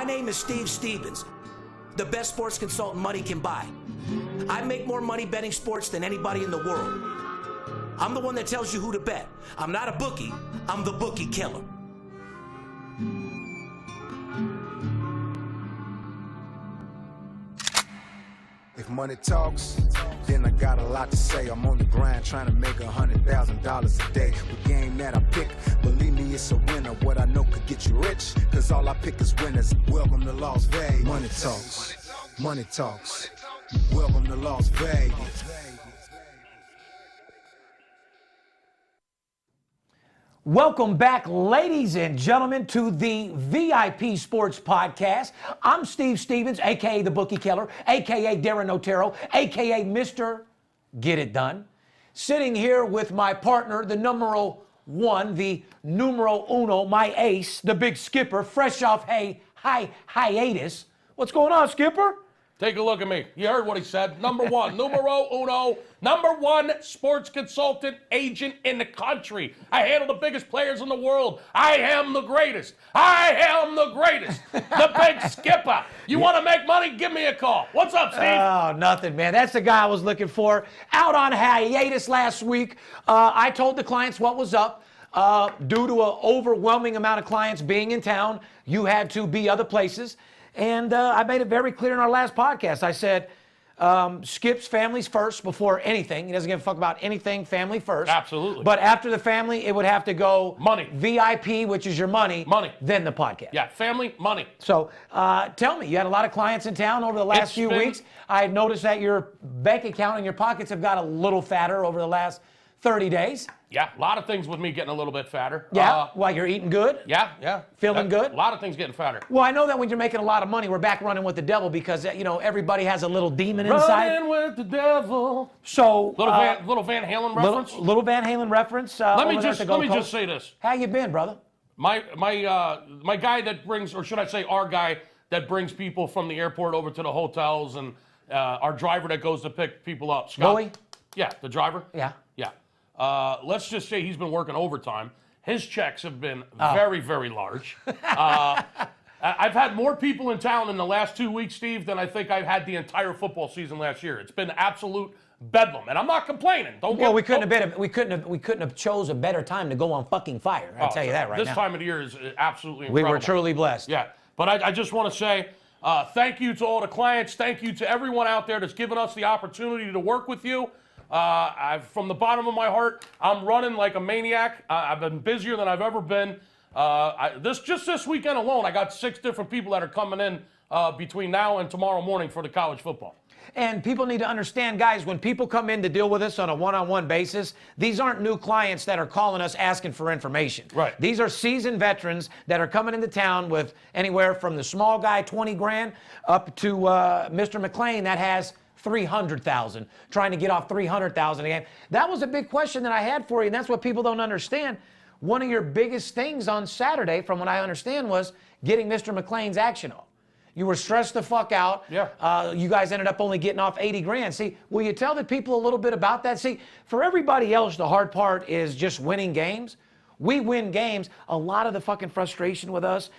name is Steve Stevens, the best sports consultant money can buy. I make more money betting sports than anybody in the world. I'm the one that tells you who to bet. I'm not a bookie, I'm the Bookie Killer. If money talks, then I got a lot to say. I'm on the grind trying to make $100,000 a day. The game that I pick, believe me, it's a winner. What I know could get you rich, cause all I pick is winners. Welcome to Las Vegas. Money talks, money talks. Welcome to Las Vegas. Welcome back, ladies and gentlemen, to the VIP Sports Podcast. I'm Steve Stevens, a.k.a. the Bookie Killer, a.k.a. Darren Otero, a.k.a. Mr. Get It Done. Sitting here with my partner, the numero one, the numero uno, my ace, the big skipper, fresh off hiatus. What's going on, Skipper? Take a look at me. You heard what he said. Number one, numero uno, number one sports consultant agent in the country. I handle the biggest players in the world. I am the greatest. I am the greatest. The big skipper. You want to make money? Give me a call. What's up, Steve? Oh, nothing, man. That's the guy I was looking for. Out on hiatus last week. I told the clients what was up. Due to an overwhelming amount of clients being in town, you had to be other places. And I made it very clear in our last podcast. I said, Skip's family's first before anything. He doesn't give a fuck about anything, family first. Absolutely. But after the family, it would have to go money. VIP, which is your money. Money. Then the podcast. Yeah, family, money. So tell me, you had a lot of clients in town over the last few weeks. I had noticed that your bank account and your pockets have got a little fatter over the last 30 days. Yeah, a lot of things with me getting a little bit fatter. Yeah, while you're eating good? Yeah. Feeling good? A lot of things getting fatter. Well, I know that when you're making a lot of money, we're back running with the devil because, you know, everybody has a little demon inside. Running with the devil. So, little Van Halen reference? Little Van Halen reference. Let me just say this. How you been, brother? My guy that brings, or should I say our guy that brings people from the airport over to the hotels, and our driver that goes to pick people up. Scott. Bowie? Yeah, the driver. Yeah. Let's just say he's been working overtime. His checks have been very, very large. I've had more people in town in the last 2 weeks, Steve, than I think I've had the entire football season last year. It's been absolute bedlam, and I'm not complaining. We couldn't have chose a better time to go on fucking fire. I'll tell you that right now. This time of the year is absolutely incredible. We were truly blessed. Yeah, but I just want to say thank you to all the clients. Thank you to everyone out there that's given us the opportunity to work with you. From the bottom of my heart, I'm running like a maniac. I've been busier than I've ever been. This weekend alone, I got 6 different people that are coming in between now and tomorrow morning for the college football. And people need to understand, guys, when people come in to deal with us on a one-on-one basis, these aren't new clients that are calling us asking for information. Right. These are seasoned veterans that are coming into town with anywhere from the small guy, 20 grand, up to Mr. McLean that has 300,000, trying to get off 300,000 a game. That was a big question that I had for you, and that's what people don't understand. One of your biggest things on Saturday, from what I understand, was getting Mr. McLean's action off. You were stressed the fuck out. Yeah. You guys ended up only getting off 80 grand. See, will you tell the people a little bit about that? See, for everybody else, the hard part is just winning games. We win games. A lot of the fucking frustration with us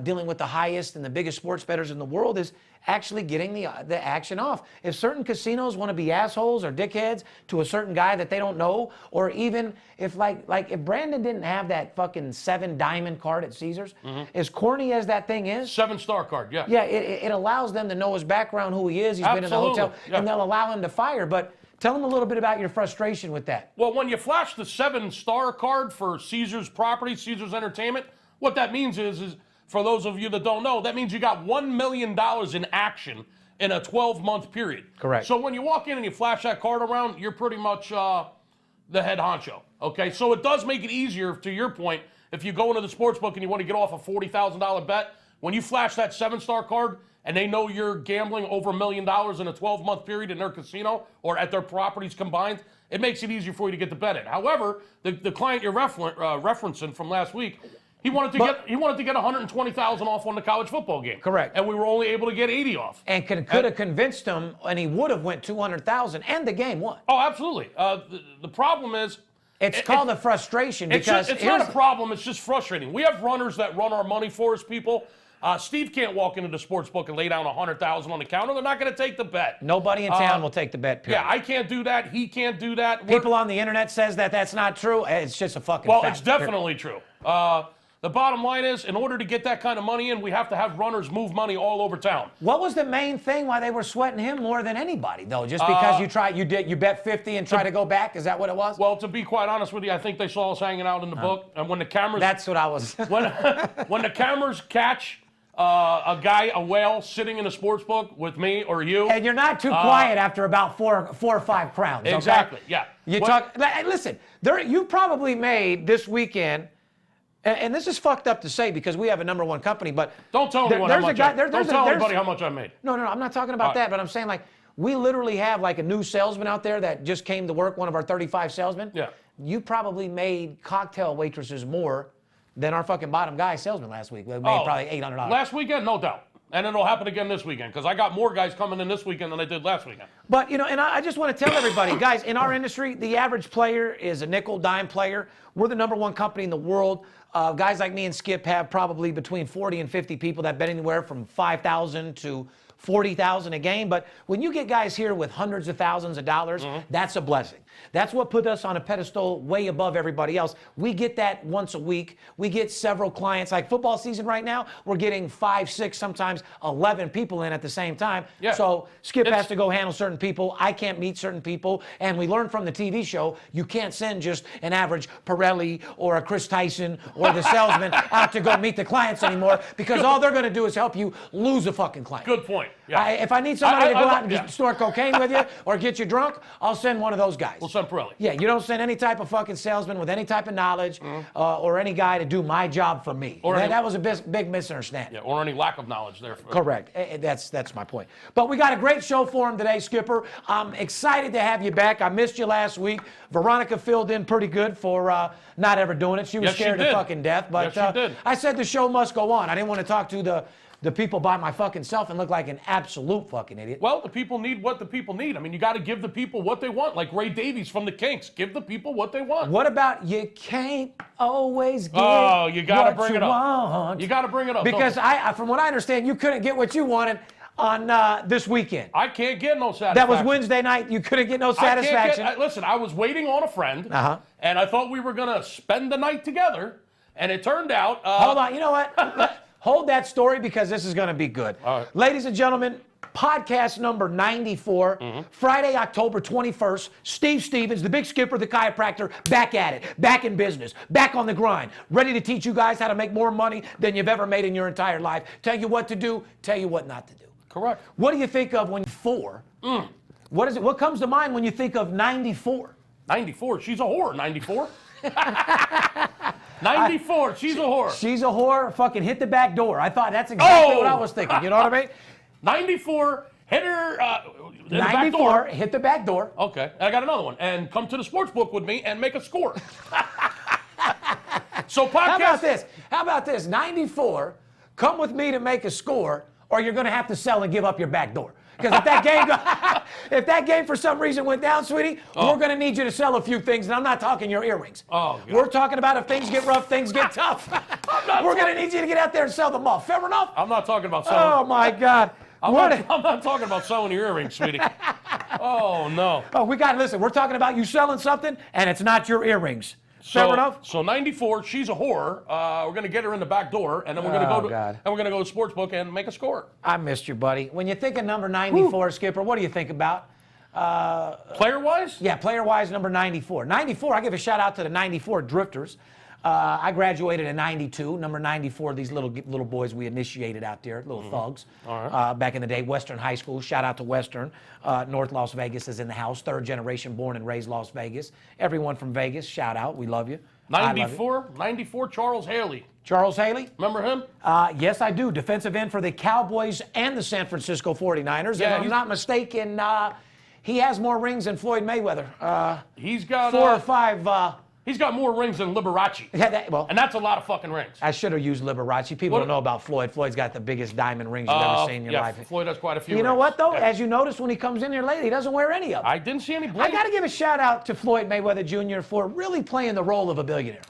dealing with the highest and the biggest sports bettors in the world is actually getting the action off. If certain casinos want to be assholes or dickheads to a certain guy that they don't know, or even if like if Brandon didn't have that fucking 7 diamond card at Caesars, as corny as that thing is, 7-star card, yeah. Yeah, it allows them to know his background, who he is. He's been in the hotel, yeah. And they'll allow him to fire. But tell them a little bit about your frustration with that. Well, when you flash the 7-star card for Caesars Property, Caesars Entertainment, what that means is for those of you that don't know, that means you got $1 million in action in a 12-month period. Correct. So when you walk in and you flash that card around, you're pretty much the head honcho, okay? So it does make it easier, to your point, if you go into the sports book and you want to get off a $40,000 bet, when you flash that 7-star card and they know you're gambling over $1 million in a 12-month period in their casino or at their properties combined, it makes it easier for you to get the bet in. However, the client you're referencing from last week, he wanted to get $120,000 off on the college football game. Correct. And we were only able to get 80 off. And could have convinced him, and he would have went 200,000, and the game won. Oh, absolutely. The problem is, it's called the frustration because it's not a problem. It's just frustrating. We have runners that run our money for us, people. Steve can't walk into the sports book and lay down $100,000 on the counter. They're not going to take the bet. Nobody in town will take the bet, period. Yeah, I can't do that. He can't do that. People on the internet says that that's not true. It's just a fucking Well, fact. it's definitely true. The bottom line is, in order to get that kind of money in, we have to have runners move money all over town. What was the main thing why they were sweating him more than anybody, though? Just because you bet 50 and try to go back? Is that what it was? Well, to be quite honest with you, I think they saw us hanging out in the book, and when the cameras That's what I was. when the cameras catch a guy, a whale, sitting in a sports book with me or you, And you're not too quiet after about four or five crowns. Okay? exactly, yeah. You talk. Listen, you probably made this weekend. And this is fucked up to say because we have a #1 company, but Don't tell anyone how much. Don't tell anybody how much I made. No, I'm not talking about that, but I'm saying like we literally have like a new salesman out there that just came to work, one of our 35 salesmen. Yeah. You probably made cocktail waitresses more than our fucking bottom guy salesman last week. We made probably $800. Last weekend, no doubt. And it'll happen again this weekend because I got more guys coming in this weekend than I did last weekend. But, and I just want to tell everybody, guys, in our industry, the average player is a nickel, dime player. We're the #1 company in the world. Guys like me and Skip have probably between 40 and 50 people that bet anywhere from 5,000 to 40,000 a game. But when you get guys here with hundreds of thousands of dollars, that's a blessing. That's what put us on a pedestal way above everybody else. We get that once a week. We get several clients. Like football season right now, we're getting 5, 6, sometimes 11 people in at the same time. Yeah. So Skip has to go handle certain people. I can't meet certain people. And we learned from the TV show, you can't send just an average Pirelli or a Chris Tyson or the salesman out to go meet the clients anymore because all they're going to do is help you lose a fucking client. Good point. Yeah. If I need somebody to go out and yeah. snort cocaine with you or get you drunk, I'll send one of those guys. We'll send Pirelli. Yeah, you don't send any type of fucking salesman with any type of knowledge or any guy to do my job for me. Or that was a big misunderstanding. Yeah, or any lack of knowledge there. Correct. That's my point. But we got a great show for him today, Skipper. I'm excited to have you back. I missed you last week. Veronica filled in pretty good for not ever doing it. She was scared to fucking death. But yes, she did. I said the show must go on. I didn't want to talk to the people by my fucking self and look like an absolute fucking idiot. Well, the people need what the people need. I mean, you got to give the people what they want, like Ray Davies from the Kinks. Give the people what they want. What about you can't always get you got to what bring you it up. want? You got to bring it up. Because from what I understand, you couldn't get what you wanted on this weekend. I can't get no satisfaction. That was Wednesday night. You couldn't get no satisfaction. Listen, I was waiting on a friend, and I thought we were going to spend the night together, and it turned out... Hold on. You know what? Hold that story because this is going to be good. All right. Ladies and gentlemen, podcast number 94, Friday, October 21st. Steve Stevens, the big skipper, the chiropractor, back at it, back in business, back on the grind, ready to teach you guys how to make more money than you've ever made in your entire life. Tell you what to do, tell you what not to do. Correct. What do you think of when 4? What is it? What comes to mind when you think of 94? 94. She's a whore, 94. 94. She's a whore. She's a whore. Fucking hit the back door. I thought that's exactly what I was thinking. You know what I mean? 94. Hit her. 94. The back door. Hit the back door. Okay. And I got another one. And come to the sports book with me and make a score. So podcast. How about this? 94. Come with me to make a score, or you're going to have to sell and give up your back door. Because if that game for some reason went down, sweetie, we're going to need you to sell a few things, and I'm not talking your earrings. Oh, God. We're talking about if things get rough, things get tough. We're going to need you to get out there and sell them all. Fair enough? I'm not talking about selling. Oh, my God. I'm not talking about selling your earrings, sweetie. Oh, no. Oh, listen, we're talking about you selling something, and it's not your earrings. Fair enough? So 94, she's a whore. We're going to get her in the back door, and then we're going to go to the sports book and make a score. I missed you, buddy. When you think of number 94, Skipper, what do you think about? Player-wise? Yeah, player-wise, number 94. 94, I give a shout-out to the 94 Drifters. I graduated in 92. Number 94, these little boys we initiated out there, little thugs. All right. Back in the day, Western High School. Shout out to Western. North Las Vegas is in the house. 3rd generation, born and raised Las Vegas. Everyone from Vegas, shout out. We love you. 94, Charles Haley. Charles Haley? Remember him? Yes, I do. Defensive end for the Cowboys and the San Francisco 49ers. Yeah, if I'm not mistaken, he has more rings than Floyd Mayweather. He's got 4 or 5... He's got more rings than Liberace. Yeah, and that's a lot of fucking rings. I should have used Liberace. People don't know about Floyd. Floyd's got the biggest diamond rings you've ever seen in your life. Floyd has quite a few You know rings. what, though? Yeah. As you notice when he comes in here lately, he doesn't wear any of them. I didn't see any bling. I got to give a shout-out to Floyd Mayweather Jr. for really playing the role of a billionaire.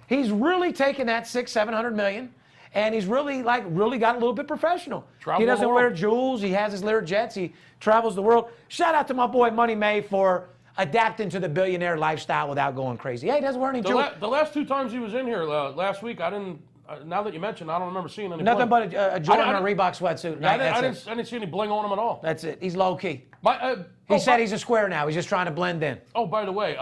He's really taken that $600-700 million and he's really got a little bit professional. Travel He doesn't the wear world. jewels. He has his Lear jets. He travels the world. Shout out to my boy Money May for adapting to the billionaire lifestyle without going crazy. Hey, he doesn't wear any jewels. The last 2 times he was in here last week, I didn't. Now that you mentioned, I don't remember seeing any. Nothing bling. but a Jordan or Reebok sweatsuit. I That's it. didn't see any bling on him at all. That's it. He's low key. He He said he's a square now. He's just trying to blend in. Oh, by the way,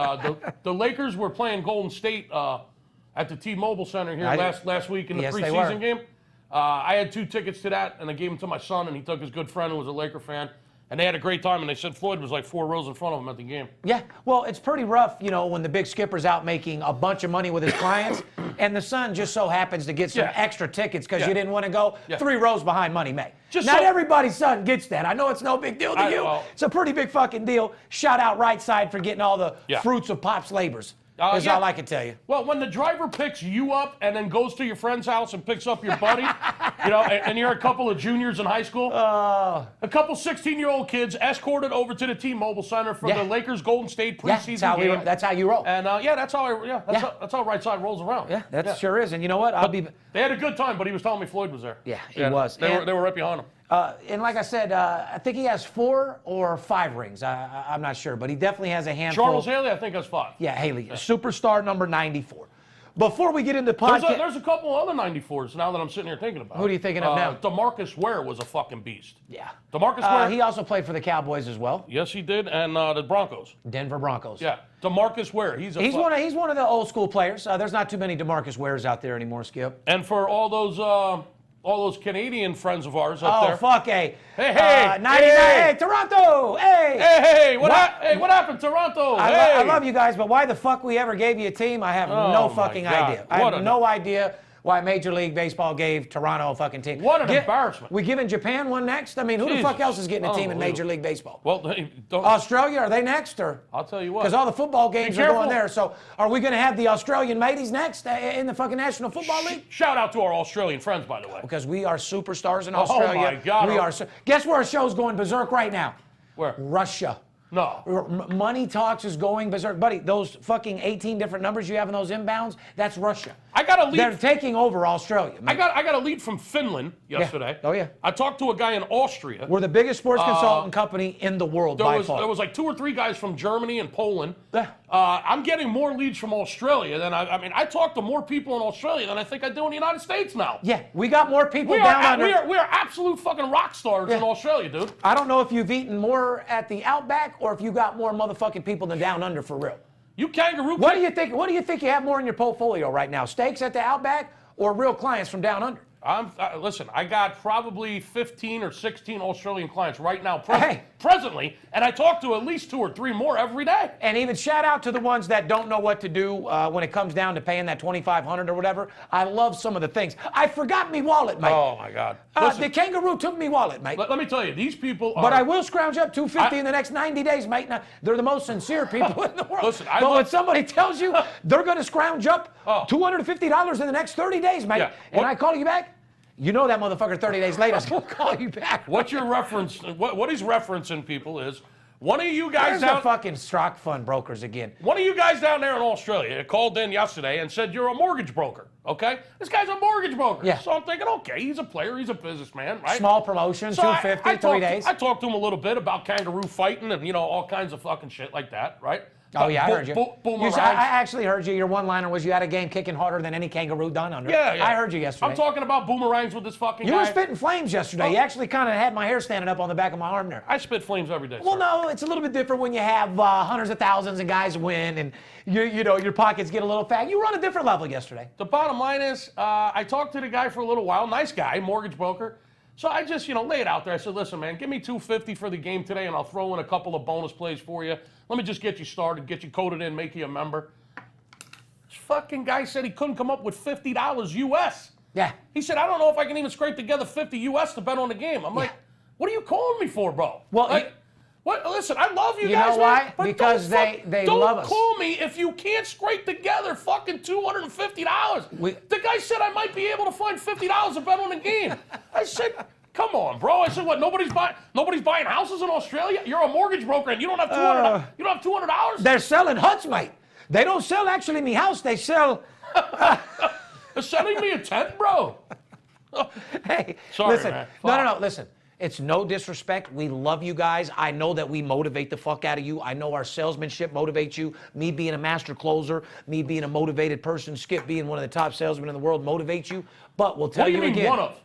the Lakers were playing Golden State at the T-Mobile Center here last week in the Yes, they preseason were. game. I had 2 tickets to that, and I gave them to my son, and he took his good friend who was a Laker fan. And they had a great time, and they said Floyd was like 4 rows in front of him at the game. Yeah, well, it's pretty rough, you know, when the big skipper's out making a bunch of money with his clients, and the son just so happens to get some extra tickets because you didn't want to go 3 rows behind Money May. Not everybody's son gets that. I know it's no big deal to you. It's a pretty big fucking deal. Shout out Right Side for getting all the fruits of Pop's labors. That's all I can tell you. Well, when the driver picks you up and then goes to your friend's house and picks up your buddy, you know, and you're a couple of juniors in high school, a couple 16-year-old kids escorted over to the T-Mobile Center for the Lakers Golden State preseason game. That's how you roll. And that's how Right Side rolls around. Yeah, that sure is. And you know what? They had a good time, but he was telling me Floyd was there. Yeah, he was. They were right behind him. And like I said, I think he has 4 or 5 rings. I'm not sure, but he definitely has a handful. Charles Haley, I think, has 5. Yeah, Haley, superstar number 94. Before we get into podcast, there's a couple other 94s now that I'm sitting here thinking about. Who are you thinking of now? DeMarcus Ware was a fucking beast. Yeah. DeMarcus Ware. He also played for the Cowboys as well. Yes, he did, and the Broncos. Denver Broncos. Yeah, DeMarcus Ware. He's one of the old school players. There's not too many DeMarcus Wares out there anymore, Skip. And for all those Canadian friends of ours up there. Oh, fuck, hey. Hey, 99, hey, Toronto, hey. Hey, what happened, Toronto? I love you guys, but why the fuck we ever gave you a team, I have no fucking idea. I have no idea why Major League Baseball gave Toronto a fucking team. What an embarrassment. We giving Japan one next? I mean, who the fuck else is getting a team in Major League Baseball? Well, don't. Australia, are they next? Or I'll tell you what. Because all the football games are going there. So are we going to have the Australian mateys next in the fucking National Football League? Shout out to our Australian friends, by the way. Because we are superstars in Australia. Oh, my God. We are. Guess where our show's going berserk right now? Where? Russia. No. Money Talks is going berserk. Buddy, those fucking 18 different numbers you have in those inbounds, that's Russia. I got a lead. They're taking over Australia. I got a lead from Finland yesterday. Oh, yeah. I talked to a guy in Austria. We're the biggest sports consultant company in the world by far. There was like 2 or 3 guys from Germany and Poland. Yeah. I'm getting more leads from Australia than I talk to more people in Australia than I think I do in the United States now. Yeah, we got more people down under. We are absolute fucking rock stars in Australia, dude. I don't know if you've eaten more at the Outback or if you got more motherfucking people than down under for real. You kangaroo. What do you think you have more in your portfolio right now? Steaks at the Outback or real clients from down under? Listen, I got probably 15 or 16 Australian clients right now presently, and I talk to at least 2 or 3 more every day. And even shout out to the ones that don't know what to do when it comes down to paying that $2,500 or whatever. I love some of the things. I forgot me wallet, mate. Oh, my God. The kangaroo took me wallet, mate. Let me tell you, these people are... But I will scrounge up $250 in the next 90 days, mate. Now, they're the most sincere people in the world. Listen, but when somebody tells you they're going to scrounge up $250 in the next 30 days, mate, and I call you back, you know that motherfucker 30 days later is going to call you back. What you're referencing, what he's referencing, people, is one of you guys There's the fucking stock fund brokers again. One of you guys down there in Australia called in yesterday and said you're a mortgage broker, okay? This guy's a mortgage broker. Yeah. So I'm thinking, okay, he's a player, he's a businessman, right? Small promotion, so 250, 3 days. I talked to him a little bit about kangaroo fighting and, all kinds of fucking shit like that, right? Oh, yeah, I heard you. Boomerangs. I actually heard you. Your one-liner was you had a game kicking harder than any kangaroo done under. Yeah. I heard you yesterday. I'm talking about boomerangs with this fucking guy. You were spitting flames yesterday. You actually kind of had my hair standing up on the back of my arm there. I spit flames every day. Well, no, it's a little bit different when you have hundreds of thousands and guys win and your pockets get a little fat. You were on a different level yesterday. The bottom line is I talked to the guy for a little while. Nice guy, mortgage broker. So I just, lay it out there. I said, listen, man, give me $250 for the game today, and I'll throw in a couple of bonus plays for you. Let me just get you started, get you coded in, make you a member. This fucking guy said he couldn't come up with $50 US. Yeah. He said, I don't know if I can even scrape together $50 US to bet on the game. I'm like, what are you calling me for, bro? Well, what? Listen, I love you guys. You know why? Man, but because they love us. Don't call me if you can't scrape together fucking $250. The guy said I might be able to find $50 to bet on the game. I said, come on, bro. I said, what? Nobody's buying houses in Australia. You're a mortgage broker and you don't have $200. You don't have $200. They're selling huts, mate. They don't sell actually me house. They sell. They're selling me a tent, bro. Hey, Sorry, listen. man. No. Listen. It's no disrespect. We love you guys. I know that we motivate the fuck out of you. I know our salesmanship motivates you. Me being a master closer, me being a motivated person, Skip being one of the top salesmen in the world motivates you. But we'll tell What do you mean again. one of?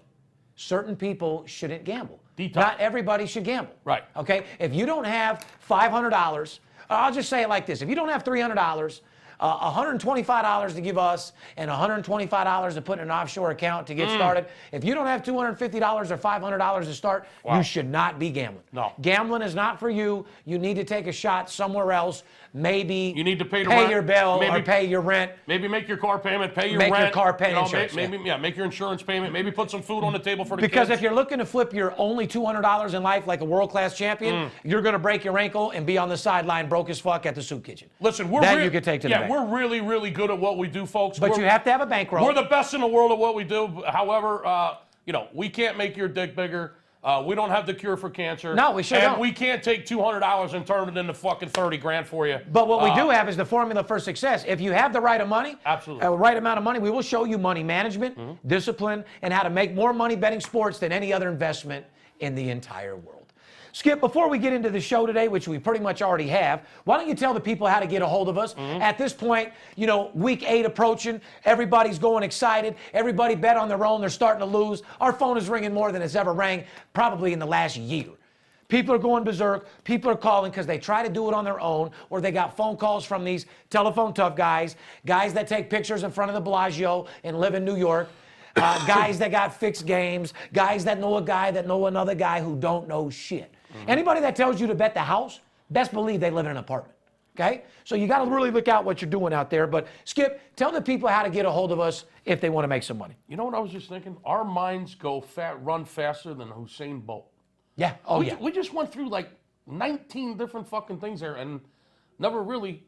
Certain people shouldn't gamble. Detox. Not everybody should gamble. Right. Okay? If you don't have $500, I'll just say it like this. If you don't have $300, $125 to give us and $125 to put in an offshore account to get started. If you don't have $250 or $500 to start, you should not be gambling. No. Gambling is not for you. You need to take a shot somewhere else. Maybe you need to pay rent, your bill maybe, or pay your rent. Maybe make your car payment, pay your Make rent. your car pay insurance. Maybe make your insurance payment. Maybe put some food on the table for the Because kids. if you're looking to flip your only $200 in life like a world-class champion, you're going to break your ankle and be on the sideline broke as fuck at the soup kitchen. Listen, you can take to the bank. we're really, really good at what we do, folks. But you have to have a bankroll. We're the best in the world at what we do. However, we can't make your dick bigger. We don't have the cure for cancer. No, we sure don't. And we can't take $200 and turn it into fucking 30 grand for you. But what we do have is the formula for success. If you have the right of money, absolutely, right amount of money, we will show you money management, discipline, and how to make more money betting sports than any other investment in the entire world. Skip, before we get into the show today, which we pretty much already have, why don't you tell the people how to get a hold of us? At this point, week 8 approaching, everybody's going excited. Everybody bet on their own. They're starting to lose. Our phone is ringing more than it's ever rang, probably in the last year. People are going berserk. People are calling because they try to do it on their own, or they got phone calls from these telephone tough guys that take pictures in front of the Bellagio and live in New York. Guys that got fixed games, guys that know a guy that know another guy who don't know shit. Anybody that tells you to bet the house, best believe they live in an apartment, okay? So you got to really look out what you're doing out there. But Skip, tell the people how to get a hold of us if they want to make some money. You know what I was just thinking? Our minds run faster than Usain Bolt. Yeah, We just went through like 19 different fucking things there and never really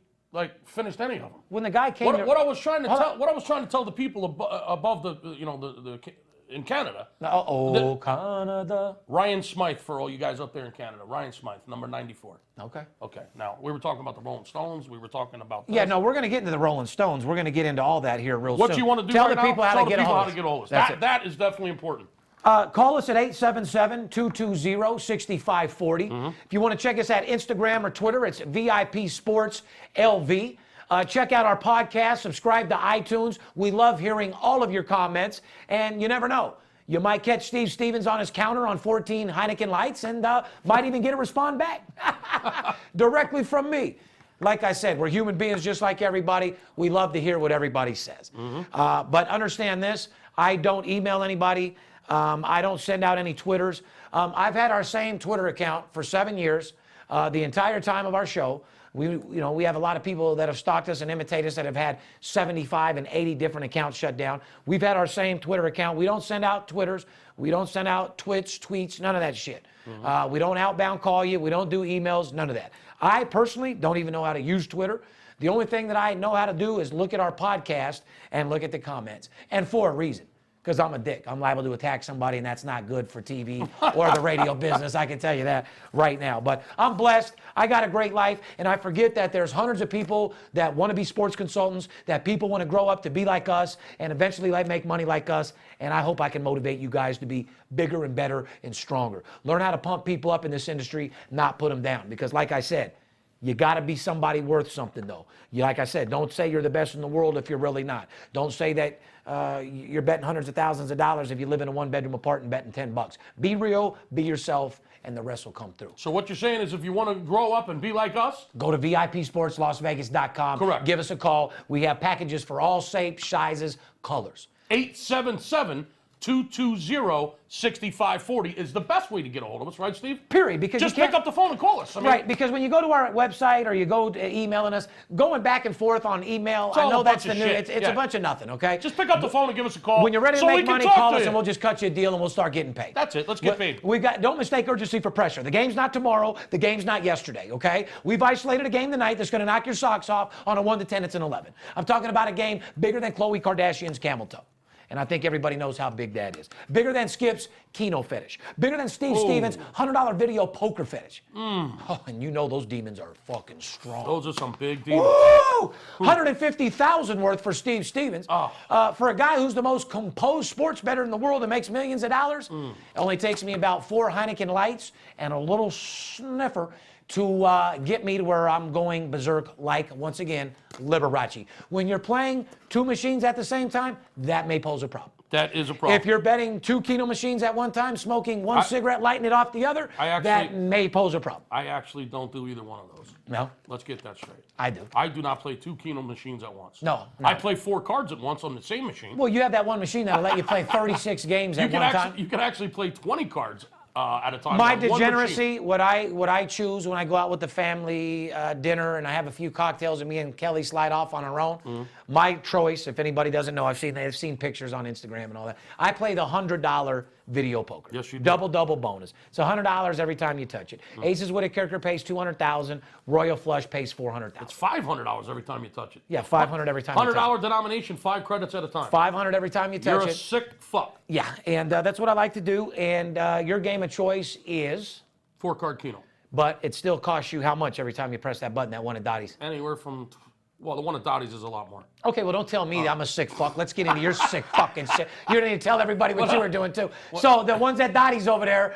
finished any of them. When the guy came, what I was trying to tell the people above the in Canada. Canada. Ryan Smythe, for all you guys up there in Canada. Ryan Smythe, number 94. Okay. Okay. Now we were talking about the Rolling Stones. We were talking about. This. Yeah, no, we're going to get into the Rolling Stones. We're going to get into all that here real soon. What you want to do tell right the now? people how to get a hold of us. That is definitely important. Call us at 877-220-6540. If you want to check us at Instagram or Twitter, it's VIP Sports LV. Check out our podcast. Subscribe to iTunes. We love hearing all of your comments. And you never know. You might catch Steve Stevens on his counter on 14 Heineken Lights and might even get a respond back directly from me. Like I said, we're human beings just like everybody. We love to hear what everybody says. But understand this. I don't email anybody. I don't send out any Twitters. I've had our same Twitter account for 7 years, the entire time of our show. We have a lot of people that have stalked us and imitated us that have had 75 and 80 different accounts shut down. We've had our same Twitter account. We don't send out Twitters. We don't send out tweets, none of that shit. We don't outbound call you. We don't do emails, none of that. I personally don't even know how to use Twitter. The only thing that I know how to do is look at our podcast and look at the comments, and for a reason. Because I'm a dick. I'm liable to attack somebody, and that's not good for TV or the radio business. I can tell you that right now. But I'm blessed. I got a great life, and I forget that there's hundreds of people that want to be sports consultants, that people want to grow up to be like us, and eventually make money like us. And I hope I can motivate you guys to be bigger and better and stronger. Learn how to pump people up in this industry, not put them down. Because like I said, you got to be somebody worth something, though. Like I said, don't say you're the best in the world if you're really not. Don't say that you're betting hundreds of thousands of dollars if you live in a one-bedroom apartment betting $10. Be real, be yourself, and the rest will come through. So what you're saying is if you want to grow up and be like us? Go to VIPSportsLasVegas.com. Correct. Give us a call. We have packages for all shapes, sizes, colors. 877-220-6540 is the best way to get a hold of us, right, Steve? Period. Because just pick up the phone and call us. Right, because when you go to our website or you go to emailing us, going back and forth on email, I know that's the new. It's a bunch of nothing, okay? Just pick up the phone and give us a call. When you're ready to make money, call us and we'll just cut you a deal and we'll start getting paid. That's it. Let's get paid. Don't mistake urgency for pressure. The game's not tomorrow. The game's not yesterday, okay? We've isolated a game tonight that's going to knock your socks off. On a 1 to 10, it's an 11. I'm talking about a game bigger than Khloe Kardashian's camel toe. And I think everybody knows how big that is. Bigger than Skip's Keno fetish. Bigger than Steve Stevens' $100 video poker fetish. Oh, and you know those demons are fucking strong. Those are some big demons. Woo! $150,000 worth for Steve Stevens. For a guy who's the most composed sports bettor in the world and makes millions of dollars, it only takes me about 4 Heineken Lights and a little sniffer to get me to where I'm going berserk like, once again, Liberace. When you're playing 2 machines at the same time, that may pose a problem. That is a problem. If you're betting 2 Keno machines at one time, smoking one cigarette, lighting it off the other, that may pose a problem. I actually don't do either one of those. No? Let's get that straight. I do. I do not play 2 Keno machines at once. No. I play 4 cards at once on the same machine. Well, you have that one machine that'll let you play 36 games at one time. You can actually play 20 cards at a time. My degeneracy, what I choose when I go out with the family dinner and I have a few cocktails and me and Kelly slide off on our own, my choice, if anybody doesn't know, they've seen pictures on Instagram and all that. I play the $100 video poker. Yes, you do. Double bonus. It's $100 every time you touch it. Aces with a kicker pays $200,000. Royal Flush pays $400,000. It's $500 every time you touch it. Yeah, $500 every time you touch $100 denomination, 5 credits at a time. $500 every time you touch You're it. a sick fuck. Yeah, and that's what I like to do. And your game of choice is? 4-card Keno. But it still costs you how much every time you press that button, that one at Dottie's? Anywhere from, well, the one at Dottie's is a lot more. Okay, well, don't tell me I'm a sick fuck. Let's get into your sick fucking shit. You don't need to tell everybody what you were doing, too. So the ones at Dottie's over there,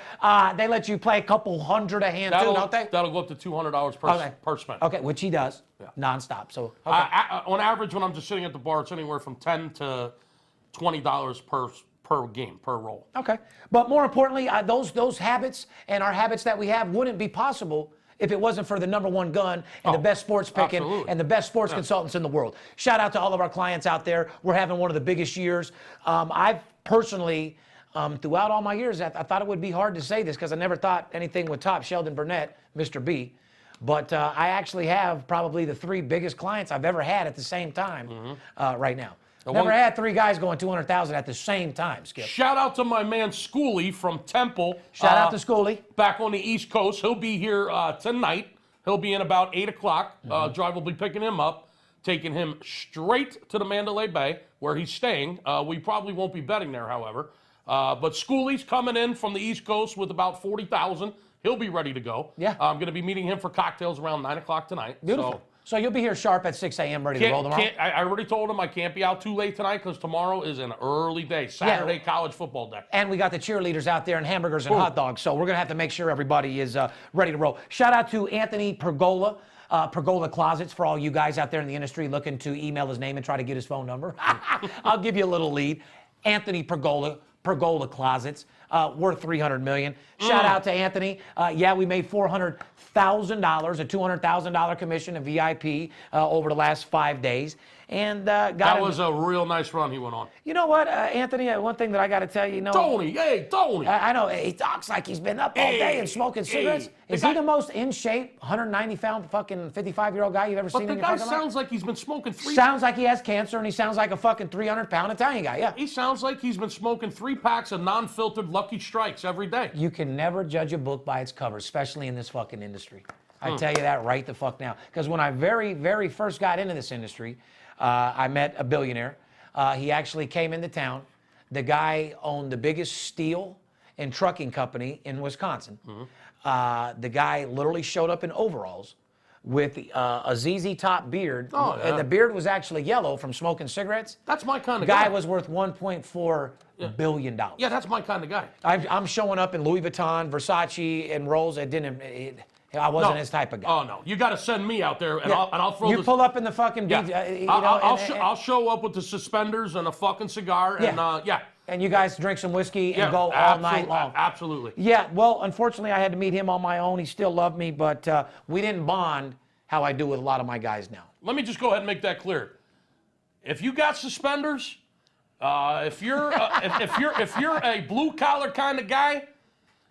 they let you play a couple hundred a hand, too, don't they? That'll go up to $200 per spin. Okay, which he does, nonstop. So okay. On average, when I'm just sitting at the bar, it's anywhere from $10 to $20 per game, per roll. Okay, but more importantly, those habits and our habits that we have wouldn't be possible if it wasn't for the #1 gun and the best sports picking and the best sports consultants in the world. Shout out to all of our clients out there. We're having one of the biggest years. I've personally, throughout all my years, I thought it would be hard to say this because I never thought anything would top Sheldon Burnett, Mr. B. But I actually have probably the 3 biggest clients I've ever had at the same time right now. Never had 3 guys going 200,000 at the same time, Skip. Shout out to my man Schoolie from Temple. Shout out to Schoolie. Back on the East Coast. He'll be here tonight. He'll be in about 8 o'clock. Drive will be picking him up, taking him straight to the Mandalay Bay where he's staying. We probably won't be betting there, however. But Schoolie's coming in from the East Coast with about 40,000. He'll be ready to go. Yeah. I'm going to be meeting him for cocktails around 9 o'clock tonight. Beautiful. So you'll be here sharp at 6 a.m. ready to roll tomorrow? I already told him I can't be out too late tonight because tomorrow is an early day, Saturday college football day. And we got the cheerleaders out there and hamburgers and hot dogs, so we're going to have to make sure everybody is ready to roll. Shout out to Anthony Pergola. Pergola Closets for all you guys out there in the industry looking to email his name and try to get his phone number. I'll give you a little lead. Anthony Pergola Closets, worth $300 million. Shout out to Anthony. Yeah, we made $400,000, a $200,000 commission, a VIP over the last 5 days. And that was a real nice run he went on. You know what, Anthony? One thing that I got to tell you, Tony. I know he talks like he's been up all day and smoking cigarettes. Is he the most in shape, 190-pound, fucking 55-year-old guy you've ever seen in your fucking life? But the guy sounds like he's been smoking 3. Sounds like he has cancer, and he sounds like a fucking 300-pound Italian guy. Yeah. He sounds like he's been smoking 3 packs of non-filtered Lucky Strikes every day. You can never judge a book by its cover, especially in this fucking industry. I tell you that right the fuck now. Because when I very, very first got into this industry, I met a billionaire. He actually came into town. The guy owned the biggest steel and trucking company in Wisconsin. The guy literally showed up in overalls with a ZZ Top beard. And the beard was actually yellow from smoking cigarettes. That's my kind of guy. Guy was worth $1.4 billion. Yeah, that's my kind of guy. I'm showing up in Louis Vuitton, Versace, and Rolls. I wasn't his type of guy. Oh, no. You got to send me out there, and I'll throw You pull up in the fucking... I'll show up with the suspenders and a fucking cigar, and And you guys drink some whiskey and go all night long. Absolutely. Yeah, well, unfortunately, I had to meet him on my own. He still loved me, but we didn't bond how I do with a lot of my guys now. Let me just go ahead and make that clear. If you got suspenders, if you're a blue-collar kind of guy,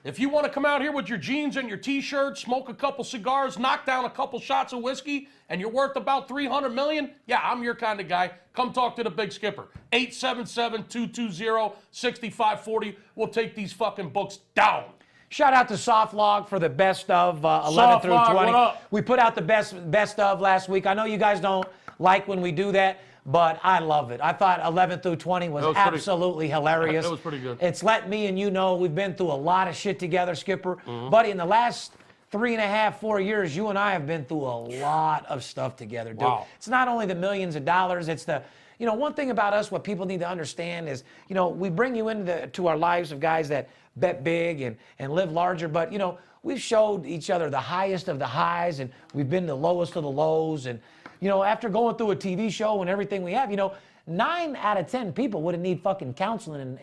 if you want to come out here with your jeans and your T-shirt, smoke a couple cigars, knock down a couple shots of whiskey, and you're worth about $300 million, yeah, I'm your kind of guy. Come talk to the Big Skipper. 877-220-6540. We'll take these fucking books down. Shout out to Softlog for the best of 11 through 20. What up? We put out the best of last week. I know you guys don't like when we do that, but I love it. I thought 11 through 20 was absolutely hilarious. It was pretty good. It's let me and you know we've been through a lot of shit together, Skipper. Mm-hmm. Buddy, in the last 3.5, 4 years, you and I have been through a lot of stuff together, dude. Wow. It's not only the millions of dollars, it's the, you know, one thing about us, what people need to understand is, you know, we bring you into our lives of guys that bet big and live larger, but, you know, we've showed each other the highest of the highs, and we've been the lowest of the lows. And, you know, after going through a TV show and everything we have, you know, 9 out of 10 people wouldn't need fucking counseling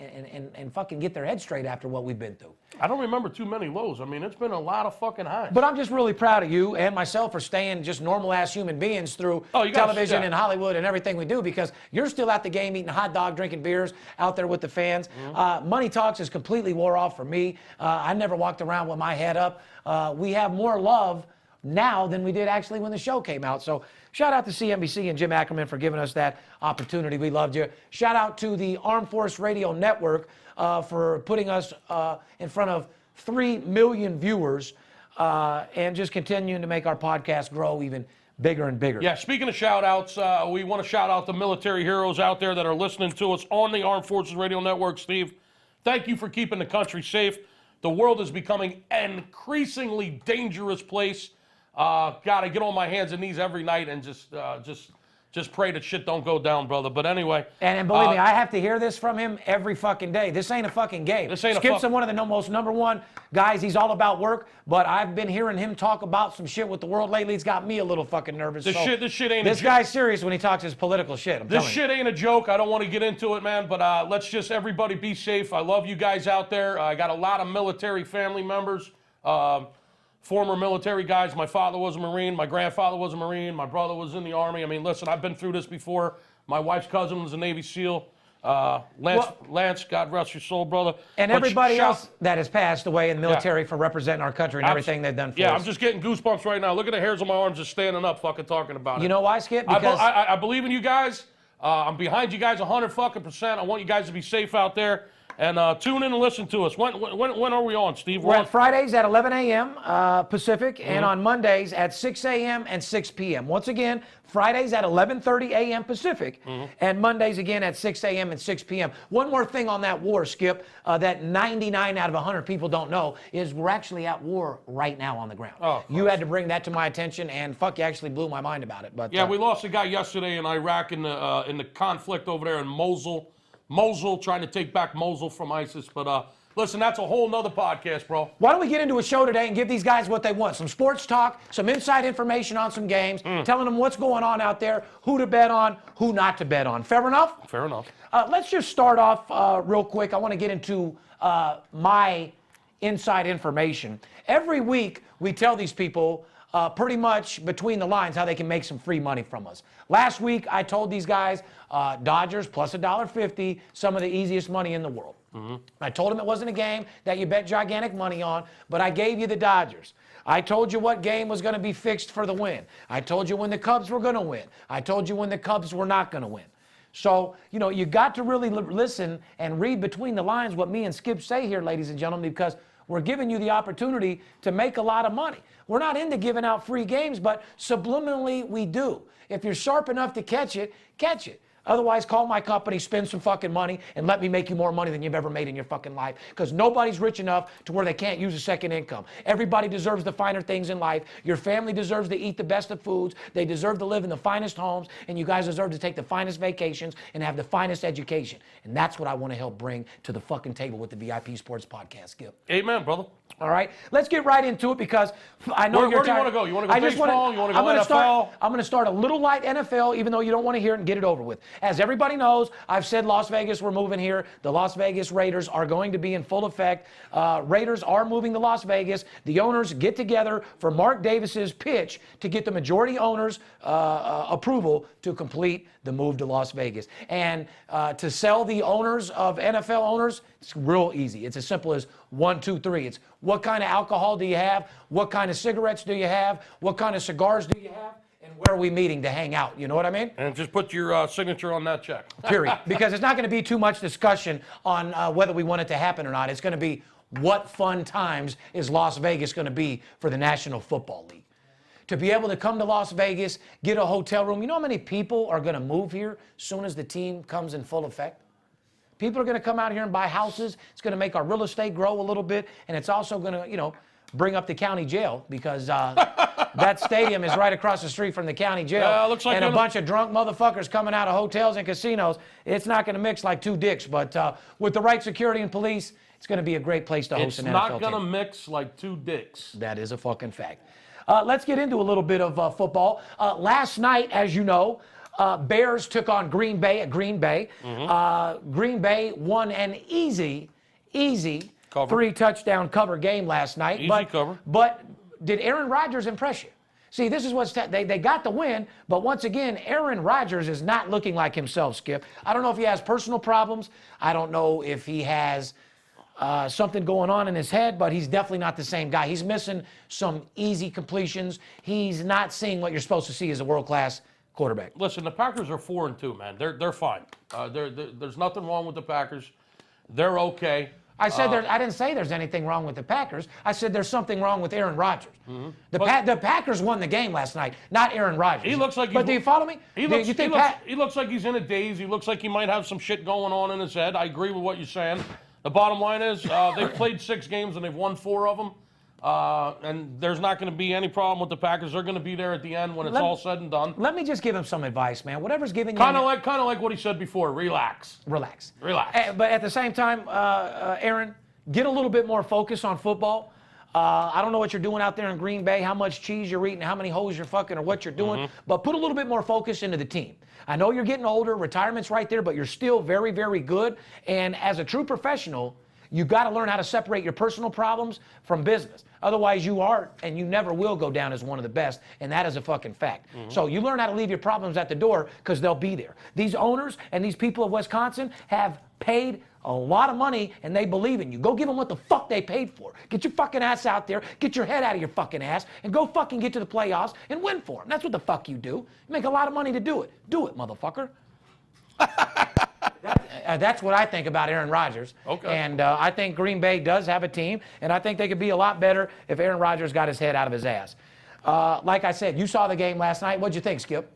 and fucking get their head straight after what we've been through. I don't remember too many lows. I mean, it's been a lot of fucking highs. But I'm just really proud of you and myself for staying just normal-ass human beings through television and Hollywood and everything we do, because you're still at the game eating hot dog, drinking beers, out there with the fans. Money Talks is completely wore off for me. I never walked around with my head up. We have more love now than we did actually when the show came out. So shout out to CNBC and Jim Ackerman for giving us that opportunity. We loved you. Shout out to the Armed Force Radio Network for putting us in front of 3 million viewers and just continuing to make our podcast grow even bigger and bigger. Yeah, speaking of shout-outs, we want to shout out the military heroes out there that are listening to us on the Armed Forces Radio Network. Steve, thank you for keeping the country safe. The world is becoming an increasingly dangerous place. Gotta get on my hands and knees every night and just pray that shit don't go down, brother. But anyway. And believe me, I have to hear this from him every fucking day. This ain't a fucking game. This ain't Skip's one of the most #1 guys. He's all about work, but I've been hearing him talk about some shit with the world lately. It's got me a little fucking nervous. This shit ain't This guy's serious when he talks his political shit. This shit ain't a joke. I don't want to get into it, man, but let's just everybody be safe. I love you guys out there. I got a lot of military family members. Former military guys. My father was a Marine. My grandfather was a Marine. My brother was in the Army. I mean, listen, I've been through this before. My wife's cousin was a Navy SEAL. Lance, God rest your soul, brother. And everybody else that has passed away in the military for representing our country and everything they've done for us. Yeah, I'm just getting goosebumps right now. Look at the hairs on my arms just standing up fucking talking about it. You know why, Skip? Because I believe in you guys. I'm behind you guys 100%. I want you guys to be safe out there. And tune in and listen to us. When are we on, Steve? We're on Fridays at 11 a.m. Pacific, and on Mondays at 6 a.m. and 6 p.m. Once again, Fridays at 11:30 a.m. Pacific, and Mondays again at 6 a.m. and 6 p.m. One more thing on that war, Skip, that 99 out of 100 people don't know is we're actually at war right now on the ground. Oh, you had to bring that to my attention, and fuck, you actually blew my mind about it. But yeah, we lost a guy yesterday in Iraq in the conflict over there in Mosul. Trying to take back Mosul from ISIS. But listen, that's a whole nother podcast, bro. Why don't we get into a show today and give these guys what they want? Some sports talk, some inside information on some games, telling them what's going on out there, who to bet on, who not to bet on. Fair enough? Fair enough. Let's just start off real quick. I want to get into my inside information. Every week, we tell these people pretty much between the lines how they can make some free money from us. Last week, I told these guys Dodgers plus $1.50, some of the easiest money in the world. I told them it wasn't a game that you bet gigantic money on, but I gave you the Dodgers. I told you what game was going to be fixed for the win. I told you when the Cubs were going to win. I told you when the Cubs were not going to win. So, you know, you got to really listen and read between the lines what me and Skip say here, ladies and gentlemen, because we're giving you the opportunity to make a lot of money. We're not into giving out free games, but subliminally we do. If you're sharp enough to catch it, catch it. Otherwise, call my company, spend some fucking money, and let me make you more money than you've ever made in your fucking life. Because nobody's rich enough to where they can't use a second income. Everybody deserves the finer things in life. Your family deserves to eat the best of foods. They deserve to live in the finest homes. And you guys deserve to take the finest vacations and have the finest education. And that's what I want to help bring to the fucking table with the VIP Sports Podcast, Skip. Amen, brother. All right, let's get right into it because I know Where do you want to go? You want to go baseball? You want to go NFL? I'm going to start a little light NFL, even though you don't want to hear it, and get it over with. As everybody knows, I've said Las Vegas, we're moving here. The Las Vegas Raiders are going to be in full effect. Raiders are moving to Las Vegas. The owners get together for Mark Davis's pitch to get the majority owners' approval to complete the move to Las Vegas. And to sell the owners of NFL owners, it's real easy. It's as simple as 1, 2, 3. It's what kind of alcohol do you have? What kind of cigarettes do you have? What kind of cigars do you have? And where are we meeting to hang out? You know what I mean? And just put your signature on that check. Period. Because it's not going to be too much discussion on whether we want it to happen or not. It's going to be what fun times is Las Vegas going to be for the National Football League. to be able to come to Las Vegas, get a hotel room. You know how many people are going to move here as soon as the team comes in full effect? People are going to come out here and buy houses. It's going to make our real estate grow a little bit, and it's also going to, you know, bring up the county jail because that stadium is right across the street from the county jail. Looks like and a bunch of drunk motherfuckers coming out of hotels and casinos. It's not going to mix like two dicks, but with the right security and police, it's going to be a great place to host an NFL team. It's not going to mix like two dicks. That is a fucking fact. Let's get into a little bit of football. Last night, as you know, Bears took on Green Bay at Green Bay. Green Bay won an easy cover. 3-touchdown cover game last night. Easy cover. But did Aaron Rodgers impress you? See, this is what's they got the win, but once again, Aaron Rodgers is not looking like himself, Skip. I don't know if he has personal problems. I don't know if he has something going on in his head, but he's definitely not the same guy. He's missing some easy completions. He's not seeing what you're supposed to see as a world-class quarterback. Listen, the Packers are 4-2, man. They're fine. There's nothing wrong with the Packers. They're okay. I said I didn't say there's anything wrong with the Packers. I said there's something wrong with Aaron Rodgers. The Packers won the game last night, not Aaron Rodgers. He looks like. But do you follow me? He looks like he's in a daze. He looks like he might have some shit going on in his head. I agree with what you're saying. The bottom line is they've played 6 games and they've won 4 of them. And there's not going to be any problem with the Packers. They're going to be there at the end when it's all said and done. Let me just give him some advice, man. Whatever's giving you... Kind of like what he said before. Relax. Relax. Relax. But at the same time, Aaron, get a little bit more focus on football. I don't know what you're doing out there in Green Bay, how much cheese you're eating, how many hoes you're fucking, or what you're doing, but put a little bit more focus into the team. I know you're getting older, retirement's right there, but you're still very, very good. And as a true professional, you got to learn how to separate your personal problems from business. Otherwise, you are and you never will go down as one of the best, and that is a fucking fact. So you learn how to leave your problems at the door because they'll be there. These owners and these people of Wisconsin have paid a lot of money, and they believe in you. Go give them what the fuck they paid for. Get your fucking ass out there, get your head out of your fucking ass, and go fucking get to the playoffs and win for them. That's what the fuck you do. You make a lot of money to do it. Do it, motherfucker. That's what I think about Aaron Rodgers. Okay. And I think Green Bay does have a team, and I think they could be a lot better if Aaron Rodgers got his head out of his ass. Like I said, you saw the game last night. What'd you think, Skip?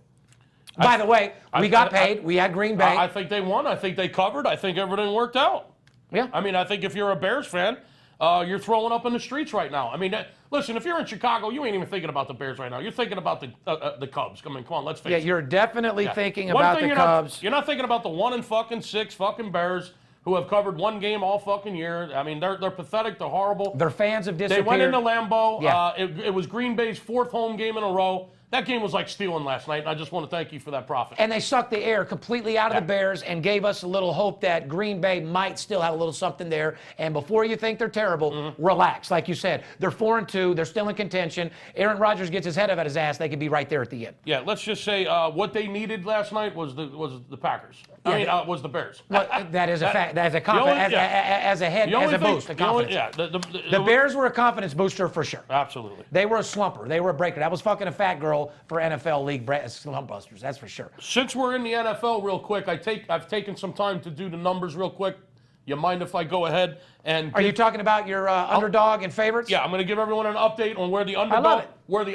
By the way, we got paid. We had Green Bay. I think they won. I think they covered. I think everything worked out. Yeah. I mean, I think if you're a Bears fan, you're throwing up in the streets right now. I mean, listen, if you're in Chicago, you ain't even thinking about the Bears right now. You're thinking about the Cubs. Come on, let's face it. Yeah, you're definitely thinking about the Cubs. You're not thinking about the 1-6 fucking Bears who have covered one game all fucking year. I mean, they're pathetic. They're horrible. Their fans have disappeared. They went into Lambeau. Yeah. It was Green Bay's 4th home game in a row. That game was like stealing last night, and I just want to thank you for that profit. And they sucked the air completely out of the Bears and gave us a little hope that Green Bay might still have a little something there. And before you think they're terrible, relax. Like you said, they're 4-2. They're still in contention. Aaron Rodgers gets his head out of his ass. They could be right there at the end. Yeah, let's just say what they needed last night was the Packers. Was the Bears. Well, that is a fact. That is a confidence. As a head, as a boost, a confidence. The Bears were a confidence booster for sure. Absolutely. They were a slumper. They were a breaker. That was fucking a fat girl for NFL League slump busters. That's for sure. Since we're in the NFL real quick, I've taken some time to do the numbers real quick. You mind if I go ahead and... Are you talking about your underdog and favorites? Yeah, I'm going to give everyone an update on where the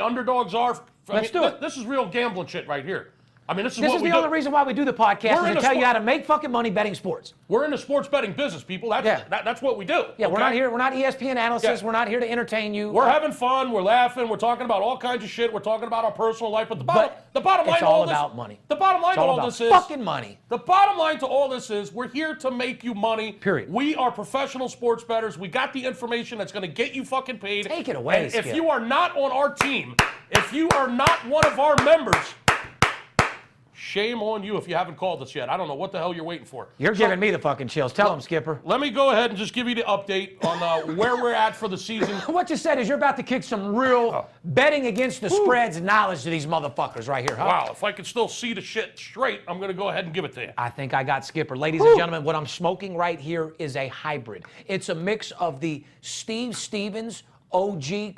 underdogs are. Let's do it. This is real gambling shit right here. I mean, this is the only reason why we do the podcast is to tell you how to make fucking money betting sports. We're in the sports betting business, people. That's what we do. Yeah, okay? we're not here. We're not ESPN analysts. Yeah. We're not here to entertain you. We're having fun. We're laughing. We're talking about all kinds of shit. We're talking about our personal life. But the bottom line to all this, about money. The bottom line to all this is fucking money. The bottom line to all this is we're here to make you money. Period. We are professional sports bettors. We got the information that's going to get you fucking paid. Take it away, and if you are not on our team, if you are not one of our members, shame on you if you haven't called us yet. I don't know what the hell you're waiting for. You're giving me the fucking chills. Tell them, Skipper. Let me go ahead and just give you the update on where we're at for the season. What you said is you're about to kick some real betting against the spreads knowledge to these motherfuckers right here, huh? Wow, if I could still see the shit straight, I'm going to go ahead and give it to you. I think I got Skipper. Ladies and gentlemen, what I'm smoking right here is a hybrid. It's a mix of the Steve Stevens OG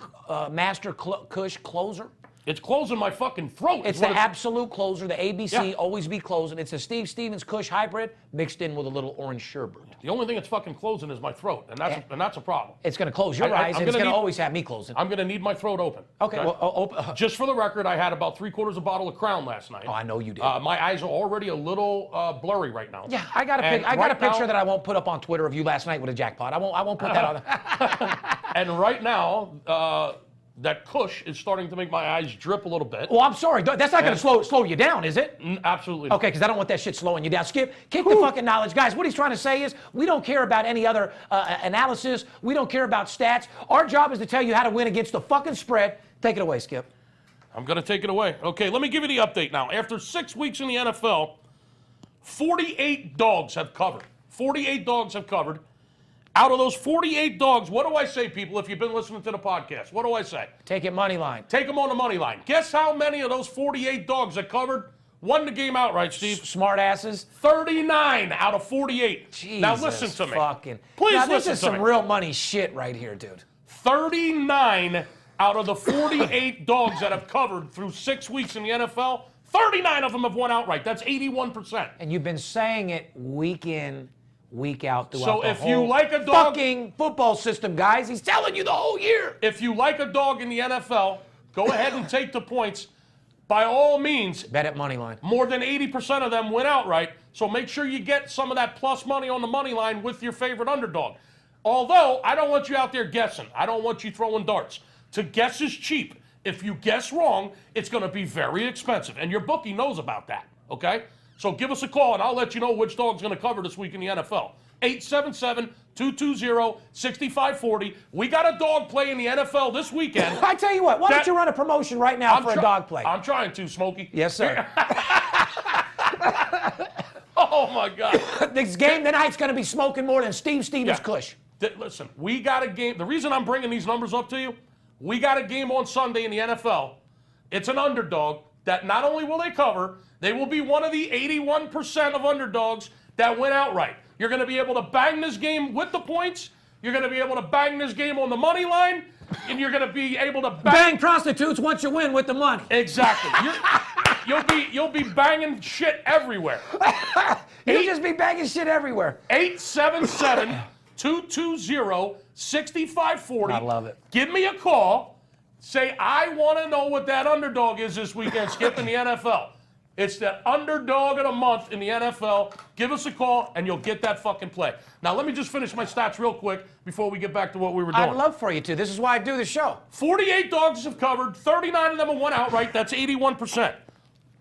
Master Kush Closer It's closing my fucking throat. It's the absolute closer, the ABC, always be closing. It's a Steve Stevens Kush hybrid mixed in with a little orange sherbet. The only thing that's fucking closing is my throat, and that's a problem. It's going to close your eyes, and it's going to always have me closing. I'm going to need my throat open. Okay, well, just for the record, I had about 3/4 a bottle of Crown last night. Oh, I know you did. My eyes are already a little blurry right now. Yeah, I got a picture that I won't put up on Twitter of you last night with a jackpot. I won't put that on. And right now, that Kush is starting to make my eyes drip a little bit. Well, I'm sorry. That's not going to slow you down, is it? Absolutely not. Okay, because I don't want that shit slowing you down. Skip, kick the fucking knowledge. Guys, what he's trying to say is we don't care about any other analysis. We don't care about stats. Our job is to tell you how to win against the fucking spread. Take it away, Skip. I'm going to take it away. Okay, let me give you the update now. After 6 weeks in the NFL, 48 dogs have covered. 48 dogs have covered. Out of those 48 dogs, what do I say, people, if you've been listening to the podcast? What do I say? Take it money line. Take them on the money line. Guess how many of those 48 dogs that covered won the game outright, Steve? Smart asses. 39 out of 48. Jesus now listen to me. Please listen to me. This is some real money shit right here, dude. 39 out of the 48 dogs that have covered through 6 weeks in the NFL, 39 of them have won outright. That's 81%. And you've been saying it week in, week out throughout So the if whole you like a dog, fucking football system, guys, he's telling you the whole year. If you like a dog in the NFL, go ahead and take the points. By all means, bet at money line. More than 80% of them win outright. So make sure you get some of that plus money on the money line with your favorite underdog. Although I don't want you out there guessing. I don't want you throwing darts. To guess is cheap. If you guess wrong, it's going to be very expensive. And your bookie knows about that. Okay? So give us a call, and I'll let you know which dog's going to cover this week in the NFL. 877-220-6540. We got a dog play in the NFL this weekend. I tell you what, why don't you run a promotion right now for a dog play? I'm trying to, Smokey. Yes, sir. Oh, my God. This game tonight's going to be smoking more than Steve Stevens Kush. Listen, we got a game. The reason I'm bringing these numbers up to you, we got a game on Sunday in the NFL. It's an underdog that not only will they cover, they will be one of the 81% of underdogs that win outright. You're going to be able to bang this game with the points. You're going to be able to bang this game on the money line. And you're going to be able to bang prostitutes once you win with the money. Exactly. You'll be banging shit everywhere. You'll just be banging shit everywhere. 877-220-6540. I love it. Give me a call. Say, I want to know what that underdog is this weekend, Skip, in the NFL. It's the underdog of the month in the NFL. Give us a call, and you'll get that fucking play. Now, let me just finish my stats real quick before we get back to what we were doing. I'd love for you to. This is why I do the show. 48 dogs have covered. 39 of them have won outright. That's 81%.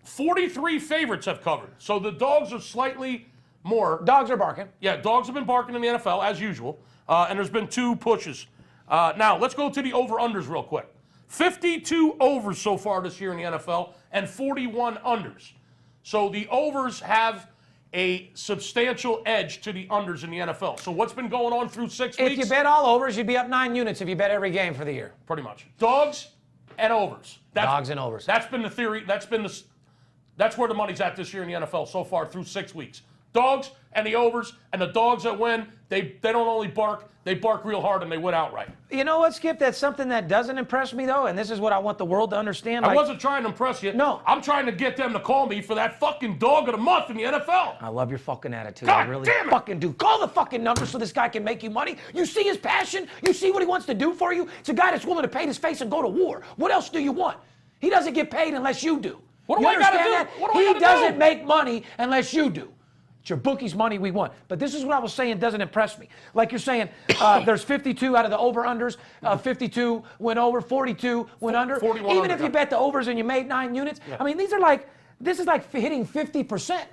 43 favorites have covered. So the dogs are slightly more. Dogs are barking. Yeah, dogs have been barking in the NFL, as usual. And there's been 2 pushes. Now, let's go to the over-unders real quick. 52 overs so far this year in the NFL and 41 unders. So the overs have a substantial edge to the unders in the NFL. So what's been going on through 6 weeks? If you bet all overs, you'd be up 9 units if you bet every game for the year. Pretty much. Dogs and overs. Dogs and overs. That's been the theory. That's where the money's at this year in the NFL so far through 6 weeks. Dogs and the overs, and the dogs that win, they don't only bark, they bark real hard and they win outright. You know what, Skip? That's something that doesn't impress me, though, and this is what I want the world to understand. I wasn't trying to impress you. No. I'm trying to get them to call me for that fucking dog of the month in the NFL. I love your fucking attitude. God I really damn it. fucking do. Call the fucking number so this guy can make you money. You see his passion? You see what he wants to do for you? It's a guy that's willing to paint his face and go to war. What else do you want? He doesn't get paid unless you do. What do you I gotta understand do? that? What do I He gotta doesn't do? make money unless you do. It's your bookie's money we want. But this is what I was saying doesn't impress me. Like you're saying, there's 52 out of the over-unders. 52 went over, 42 went under. 41 Even under, if you yeah. bet the overs and you made 9 units, I mean, this is like hitting 50%.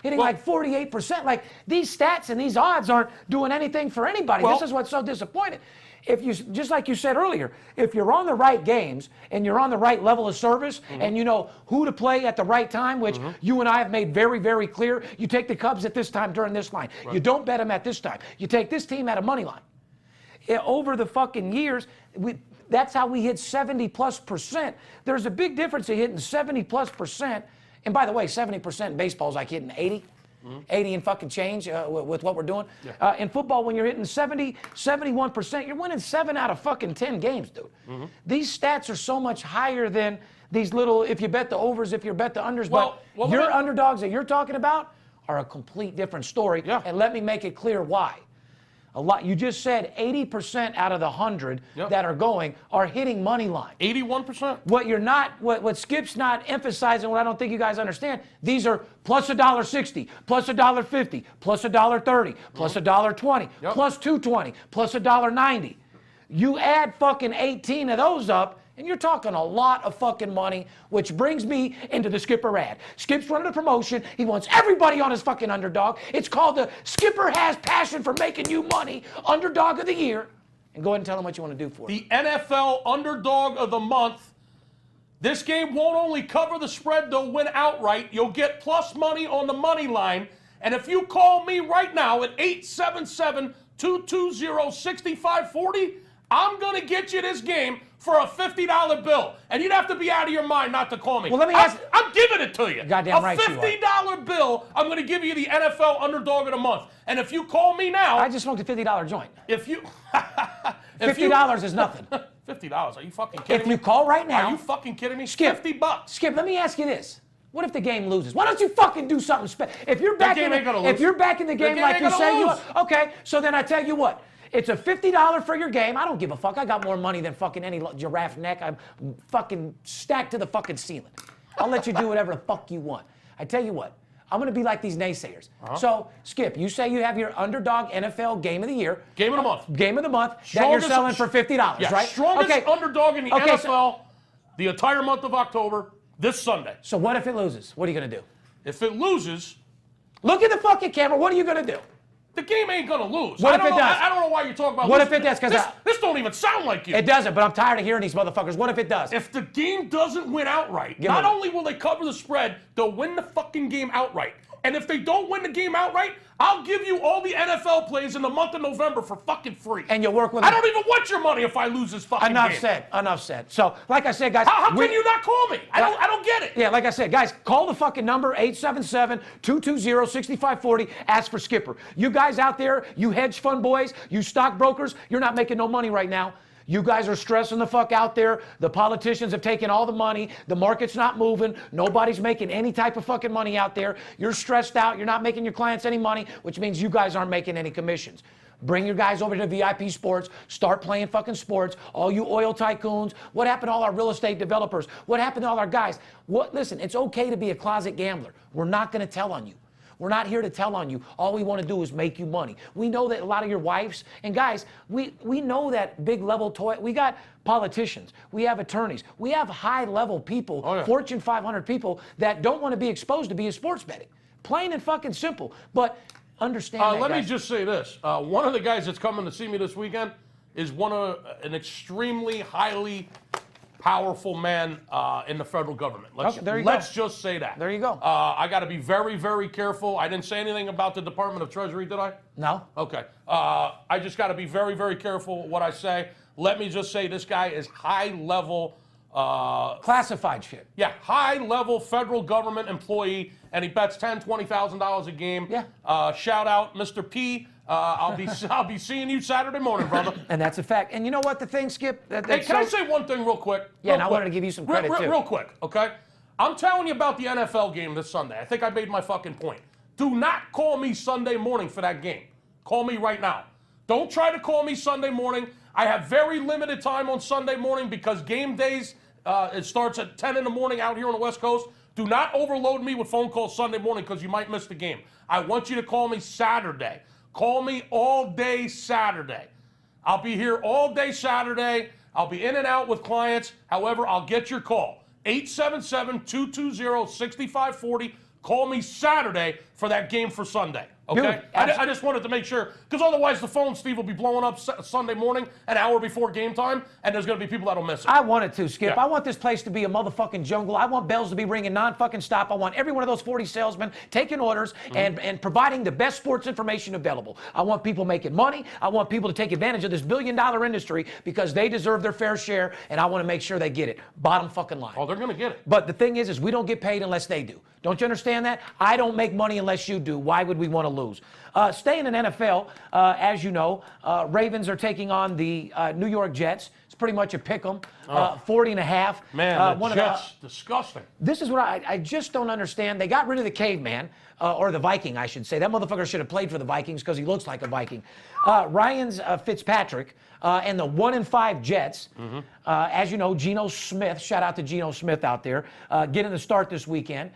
Hitting like 48%. Like, these stats and these odds aren't doing anything for anybody. Well, this is what's so disappointing. If you, just like you said earlier, if you're on the right games and you're on the right level of service and you know who to play at the right time, which you and I have made very, very clear, you take the Cubs at this time during this line. Right. You don't bet them at this time. You take this team at a money line. Over the fucking years, that's how we hit 70+%. There's a big difference in hitting 70+%. And by the way, 70% in baseball is like hitting 80. 80 and fucking change with what we're doing. Yeah. In football, when you're hitting 70, 71%, you're winning 7 out of fucking 10 games, dude. These stats are so much higher than these little, if you bet the overs, if you bet the unders, but your underdogs that you're talking about are a complete different story. Yeah. And let me make it clear why. You just said 80% out of the 100 that are going are hitting money line. 81%. What Skip's not emphasizing, what I don't think you guys understand, these are plus $1.60, plus $1.50, plus $1.30, plus $1.20, plus $2.20, plus $1.90. You add fucking 18 of those up, and you're talking a lot of fucking money, which brings me into the Skipper ad. Skip's running a promotion. He wants everybody on his fucking underdog. It's called the Skipper Has Passion for Making You Money Underdog of the Year. And go ahead and tell them what you want to do for it. The NFL Underdog of the Month. This game won't only cover the spread, they'll win outright. You'll get plus money on the money line. And if you call me right now at 877-220-6540, I'm going to get you this game for a $50 bill. And you'd have to be out of your mind not to call me. Well, let me ask. I'm giving it to you. Goddamn right you are. A $50 bill, I'm going to give you the NFL Underdog of the Month. And if you call me now. I just smoked a $50 joint. If you. $50 is nothing. $50. Are you fucking kidding If me? you call right now. Are you fucking kidding me? Skip. $50. Skip, let me ask you this. What if the game loses? Why don't you fucking do something special? If you're back in the game like you say you are, okay, so then I tell you what. It's a $50 for your game. I don't give a fuck. I got more money than fucking any giraffe neck. I'm fucking stacked to the fucking ceiling. I'll let you do whatever the fuck you want. I tell you what, I'm going to be like these naysayers. So, Skip, you say you have your underdog NFL game of the year. Game of the month. Game of the month that you're selling for $50, yeah, right? Strongest underdog in the NFL the entire month of October, this Sunday. So what if it loses? What are you going to do? If it loses. Look at the fucking camera. What are you going to do? The game ain't going to lose. What if it does? I don't know why you're talking about What losing. if it does? This don't even sound like you. It doesn't, but I'm tired of hearing these motherfuckers. What if it does? If the game doesn't win outright, not only will they cover the spread, they'll win the fucking game outright. And if they don't win the game outright, I'll give you all the NFL plays in the month of November for fucking free. And you'll work with I don't even want your money if I lose this fucking game. Enough said. So, like I said, guys. How can you not call me? I don't get it. Yeah, like I said, guys, call the fucking number, 877-220-6540. Ask for Skipper. You guys out there, you hedge fund boys, you stockbrokers, you're not making no money right now. You guys are stressing the fuck out there. The politicians have taken all the money. The market's not moving. Nobody's making any type of fucking money out there. You're stressed out. You're not making your clients any money, which means you guys aren't making any commissions. Bring your guys over to VIP Sports. Start playing fucking sports. All you oil tycoons. What happened to all our real estate developers? What happened to all our guys? Listen, it's okay to be a closet gambler. We're not going to tell on you. We're not here to tell on you. All we want to do is make you money. We know that a lot of your wives, and guys, we know that big level toy. We got politicians. We have attorneys. We have high level people, Fortune 500 people that don't want to be exposed to being sports betting. Plain and fucking simple. But understand that, let me just say this. One of the guys that's coming to see me this weekend is an extremely highly powerful man in the federal government. Let's just say that. There you go. I got to be very, very careful. I didn't say anything about the Department of Treasury, did I? No. Okay. I just got to be very, very careful what I say. Let me just say this guy is high-level. Classified shit. Yeah, high-level federal government employee, and he bets $10,000, $20,000 a game. Yeah. Shout out, Mr. P. I'll be seeing you Saturday morning, brother. And that's a fact. And you know what the thing, Skip? Hey, can I say one thing real quick? Yeah, and I wanted to give you some credit, too. Real quick, okay? I'm telling you about the NFL game this Sunday. I think I made my fucking point. Do not call me Sunday morning for that game. Call me right now. Don't try to call me Sunday morning. I have very limited time on Sunday morning because game days, it starts at 10 in the morning out here on the West Coast. Do not overload me with phone calls Sunday morning because you might miss the game. I want you to call me Saturday. Call me all day Saturday. I'll be here all day Saturday. I'll be in and out with clients. However, I'll get your call. 877-220-6540. Call me Saturday for that game for Sunday. Okay? Dude, I just wanted to make sure, because otherwise the phone, Steve, will be blowing up Sunday morning, an hour before game time, and there's going to be people that'll miss it. I want it to, Skip. Yeah. I want this place to be a motherfucking jungle. I want bells to be ringing non-fucking stop. I want every one of those 40 salesmen taking orders and providing the best sports information available. I want people making money. I want people to take advantage of this billion-dollar industry because they deserve their fair share, and I want to make sure they get it. Bottom fucking line. Oh, they're going to get it. But the thing is we don't get paid unless they do. Don't you understand that? I don't make money unless you do. Why would we want to lose? Staying in NFL, as you know, Ravens are taking on the New York Jets. It's pretty much a pick 'em. 40.5. Man, the Jets, disgusting. This is what I just don't understand. They got rid of the caveman, or the Viking, I should say. That motherfucker should have played for the Vikings because he looks like a Viking. Ryan's Fitzpatrick and the 1-5 Jets. As you know, Geno Smith, shout out to Geno Smith out there, getting the start this weekend,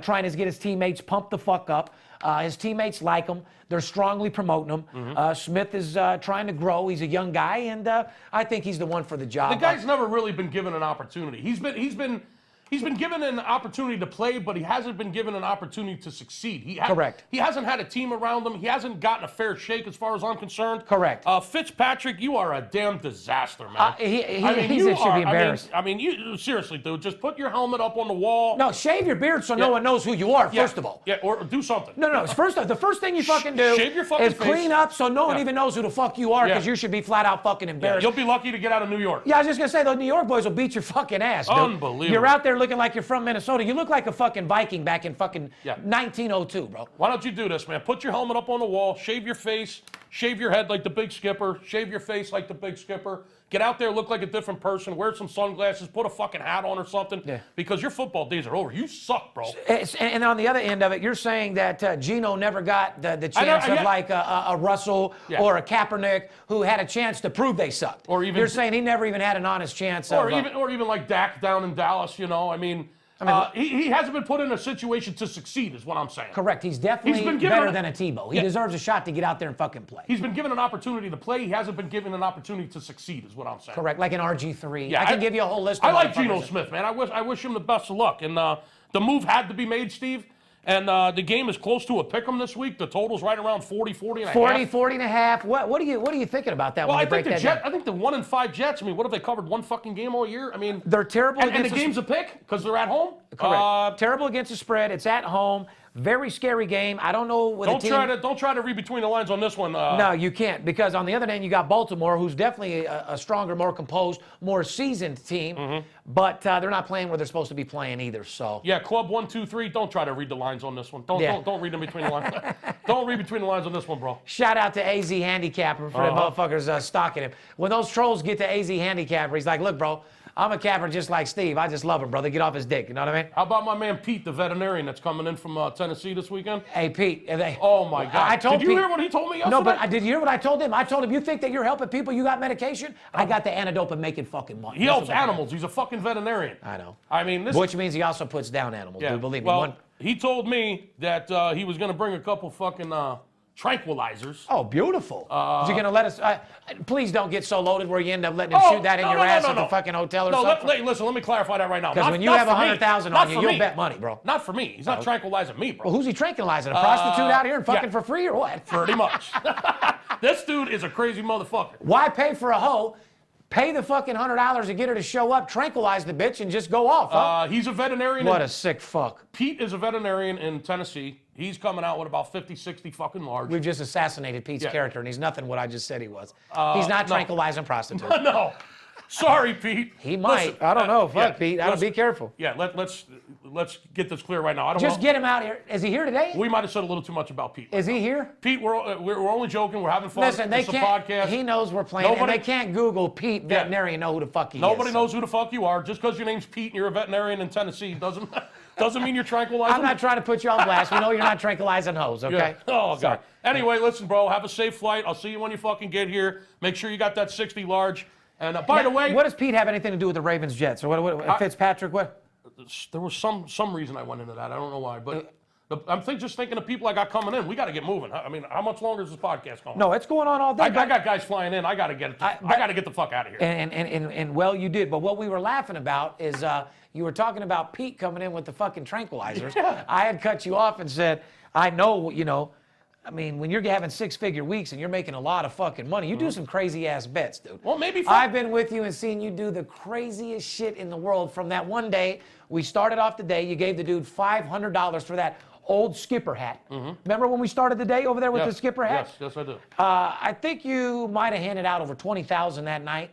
trying to get his teammates pumped the fuck up. His teammates like him. They're strongly promoting him. Smith is trying to grow. He's a young guy, and I think he's the one for the job. The guy's never really been given an opportunity. He's been given an opportunity to play, but he hasn't been given an opportunity to succeed. Correct. He hasn't had a team around him. He hasn't gotten a fair shake as far as I'm concerned. Correct. Fitzpatrick, you are a damn disaster, man. He should be embarrassed. I mean, you seriously, dude, just put your helmet up on the wall. No, shave your beard so no one knows who you are, first of all. Yeah, or do something. No. The first thing you fucking do Shave your fucking is face. clean up so no one even knows who the fuck you are, because you should be flat out fucking embarrassed. You'll be lucky to get out of New York. Yeah, I was just going to say, those New York boys will beat your fucking ass, dude. Unbelievable. You're out there looking like you're from Minnesota. You look like a fucking Viking back in fucking 1902, bro. Why don't you do this, man? Put your helmet up on the wall, shave your face, shave your head like the big skipper, shave your face like the big skipper. Get out there, look like a different person, wear some sunglasses, put a fucking hat on or something, because your football days are over. You suck, bro. And on the other end of it, you're saying that Geno never got the chance of like a Russell or a Kaepernick who had a chance to prove they sucked. Or even you're saying he never even had an honest chance or even like Dak down in Dallas, you know. I mean, he hasn't been put in a situation to succeed, is what I'm saying. Correct. He's definitely better than a Tebow. He deserves a shot to get out there and fucking play. He's been given an opportunity to play. He hasn't been given an opportunity to succeed, is what I'm saying. Correct. Like an RG3. Yeah, I can give you a whole list of I like Geno Smith, man. I wish him the best of luck. And the move had to be made, Steve. And the game is close to a pick'em this week. The total's right around 40 and a half. 40 and a half. What are you thinking about that? Well, when I you break think that down? I think the 1-5 Jets. I mean, what have they covered? One fucking game all year. I mean, they're terrible. And the game's a pick because they're at home. Correct. Terrible against the spread. It's at home. Very scary game. I don't know what Don't try to read between the lines on this one. No, you can't, because on the other hand, you got Baltimore, who's definitely a stronger, more composed, more seasoned team, but they're not playing where they're supposed to be playing either. So yeah, Club 1, 2, 3. Don't try to read the lines on this one. Don't read in between the lines. Don't read between the lines on this one, bro. Shout out to AZ Handicapper for the motherfuckers stalking him. When those trolls get to AZ Handicapper, he's like, look, bro, I'm a capper just like Steve. I just love him, brother. Get off his dick. You know what I mean? How about my man Pete, the veterinarian that's coming in from Tennessee this weekend? Hey, Pete. Oh, my God. Did you hear what he told me yesterday? No, but did you hear what I told him? I told him, you think that you're helping people? You got medication? I got the antidote and making fucking money. He helps animals. He's a fucking veterinarian. I know. I mean, which means he also puts down animals, dude. Believe me. Well, he told me that he was going to bring a couple fucking tranquilizers. Oh, beautiful. Is he going to let us... please don't get so loaded where you end up letting him shoot that in your ass at the fucking hotel or something. Listen, let me clarify that right now. Because when you have 100,000 on you, you'll bet money, bro. Not for me. He's not tranquilizing me, bro. Well, who's he tranquilizing? A prostitute out here and fucking for free or what? Pretty much. This dude is a crazy motherfucker. Why pay for a hoe? Pay the fucking $100 to get her to show up, tranquilize the bitch, and just go off, huh? He's a veterinarian. What a sick fuck. Pete is a veterinarian in Tennessee. He's coming out with about 50, 60 fucking large. We've just assassinated Pete's character, and he's nothing what I just said he was. He's not tranquilizing prostitutes. No. Sorry, Pete. He might. Listen, I don't know. Fuck, Pete. Be careful. Yeah, let's get this clear right now. Just get him out here. Is he here today? We might have said a little too much about Pete. Is he here? Pete, we're only joking. We're having fun. Listen, they can't. Podcast. He knows we're playing, and they can't Google Pete veterinarian know who the fuck he is. Nobody knows who the fuck you are. Just because your name's Pete and you're a veterinarian in Tennessee doesn't mean you're tranquilizing. I'm not trying to put you on blast. We know you're not tranquilizing hoes, okay? Yeah. Oh, God. Anyway, listen, bro. Have a safe flight. I'll see you when you fucking get here. Make sure you got that 60 large. And by the way, what does Pete have anything to do with the Ravens Jets? Or what Fitzpatrick? What? There was some reason I went into that. I don't know why, but I'm just thinking of people I got coming in. We got to get moving. I mean, how much longer is this podcast going? No, it's going on all day. I got guys flying in. I got to get the fuck out of here. And well, you did. But what we were laughing about is you were talking about Pete coming in with the fucking tranquilizers. Yeah. I had cut you off and said, I know, you know. I mean, when you're having 6-figure weeks and you're making a lot of fucking money, you do some crazy ass bets, dude. Well, maybe. I've been with you and seen you do the craziest shit in the world. From that one day, we started off the day, you gave the dude $500 for that old skipper hat. Remember when we started the day over there with the skipper hat? Yes, I do. I think you might have handed out over 20,000 that night.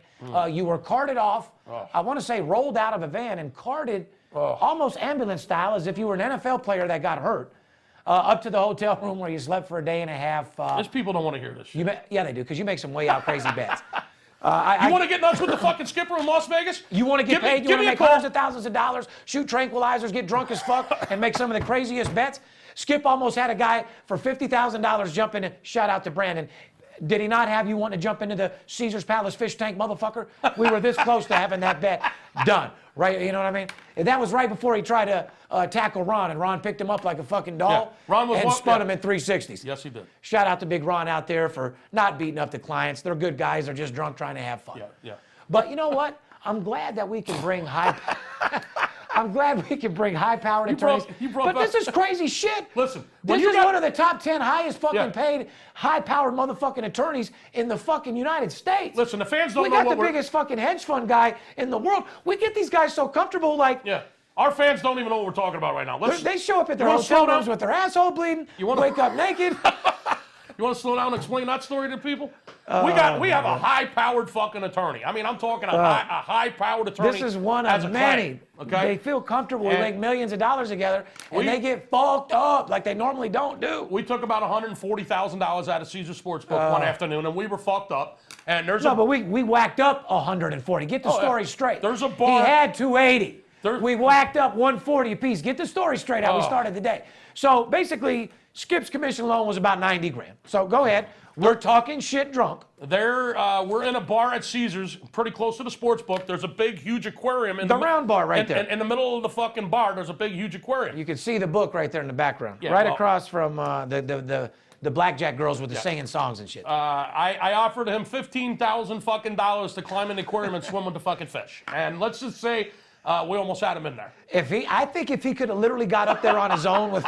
You were carted off. I want to say rolled out of a van and carted almost ambulance style, as if you were an NFL player that got hurt. Up to the hotel room where you slept for a day and a half. These people don't want to hear this shit. Yeah, they do, because you make some way out crazy bets. You want to get nuts with the fucking skipper in Las Vegas? You want to get paid? You give want to me a make call. hundreds of thousands of dollars, shoot tranquilizers, get drunk as fuck, and make some of the craziest bets? Skip almost had a guy for $50,000 jump in. Shout out to Brandon. Did he not have you wanting to jump into the Caesar's Palace fish tank, motherfucker? We were this close to having that bet done, right? You know what I mean? And that was right before he tried to tackle Ron, and Ron picked him up like a fucking doll and spun him in 360s. Yes, he did. Shout out to Big Ron out there for not beating up the clients. They're good guys. They're just drunk trying to have fun. Yeah. But you know what? I'm glad that we can bring high-powered attorneys. But this is crazy shit. Listen, this is one of the top 10 highest fucking paid, high-powered motherfucking attorneys in the fucking United States. Listen, the fans don't know what we got the biggest fucking hedge fund guy in the world. We get these guys so comfortable, like. Yeah. Our fans don't even know what we're talking about right now. They show up at their hotel rooms with their asshole bleeding. Wake up naked. You want to slow down and explain that story to people? We have a high-powered fucking attorney. I mean, I'm talking a high-powered attorney. This is one of many. Okay? They feel comfortable. We make millions of dollars together, and they get fucked up like they normally don't do. We took about $140,000 out of Caesar Sportsbook one afternoon, and we were fucked up. And but we whacked up 140. Get the story straight. There's a bar. He had 280. We whacked up 140 apiece. Get the story straight how we started the day. So basically, Skip's commission alone was about 90 grand. So go ahead. We're talking shit drunk. We're in a bar at Caesars, pretty close to the sports book. There's a big, huge aquarium in the round bar right there. In the middle of the fucking bar, there's a big, huge aquarium. You can see the book right there in the background, Yeah, across from the blackjack girls with the singing songs and shit. I offered him $15,000 fucking dollars to climb in the aquarium and swim with the fucking fish. And let's just say we almost had him in there. I think if he could have literally got up there on his own with.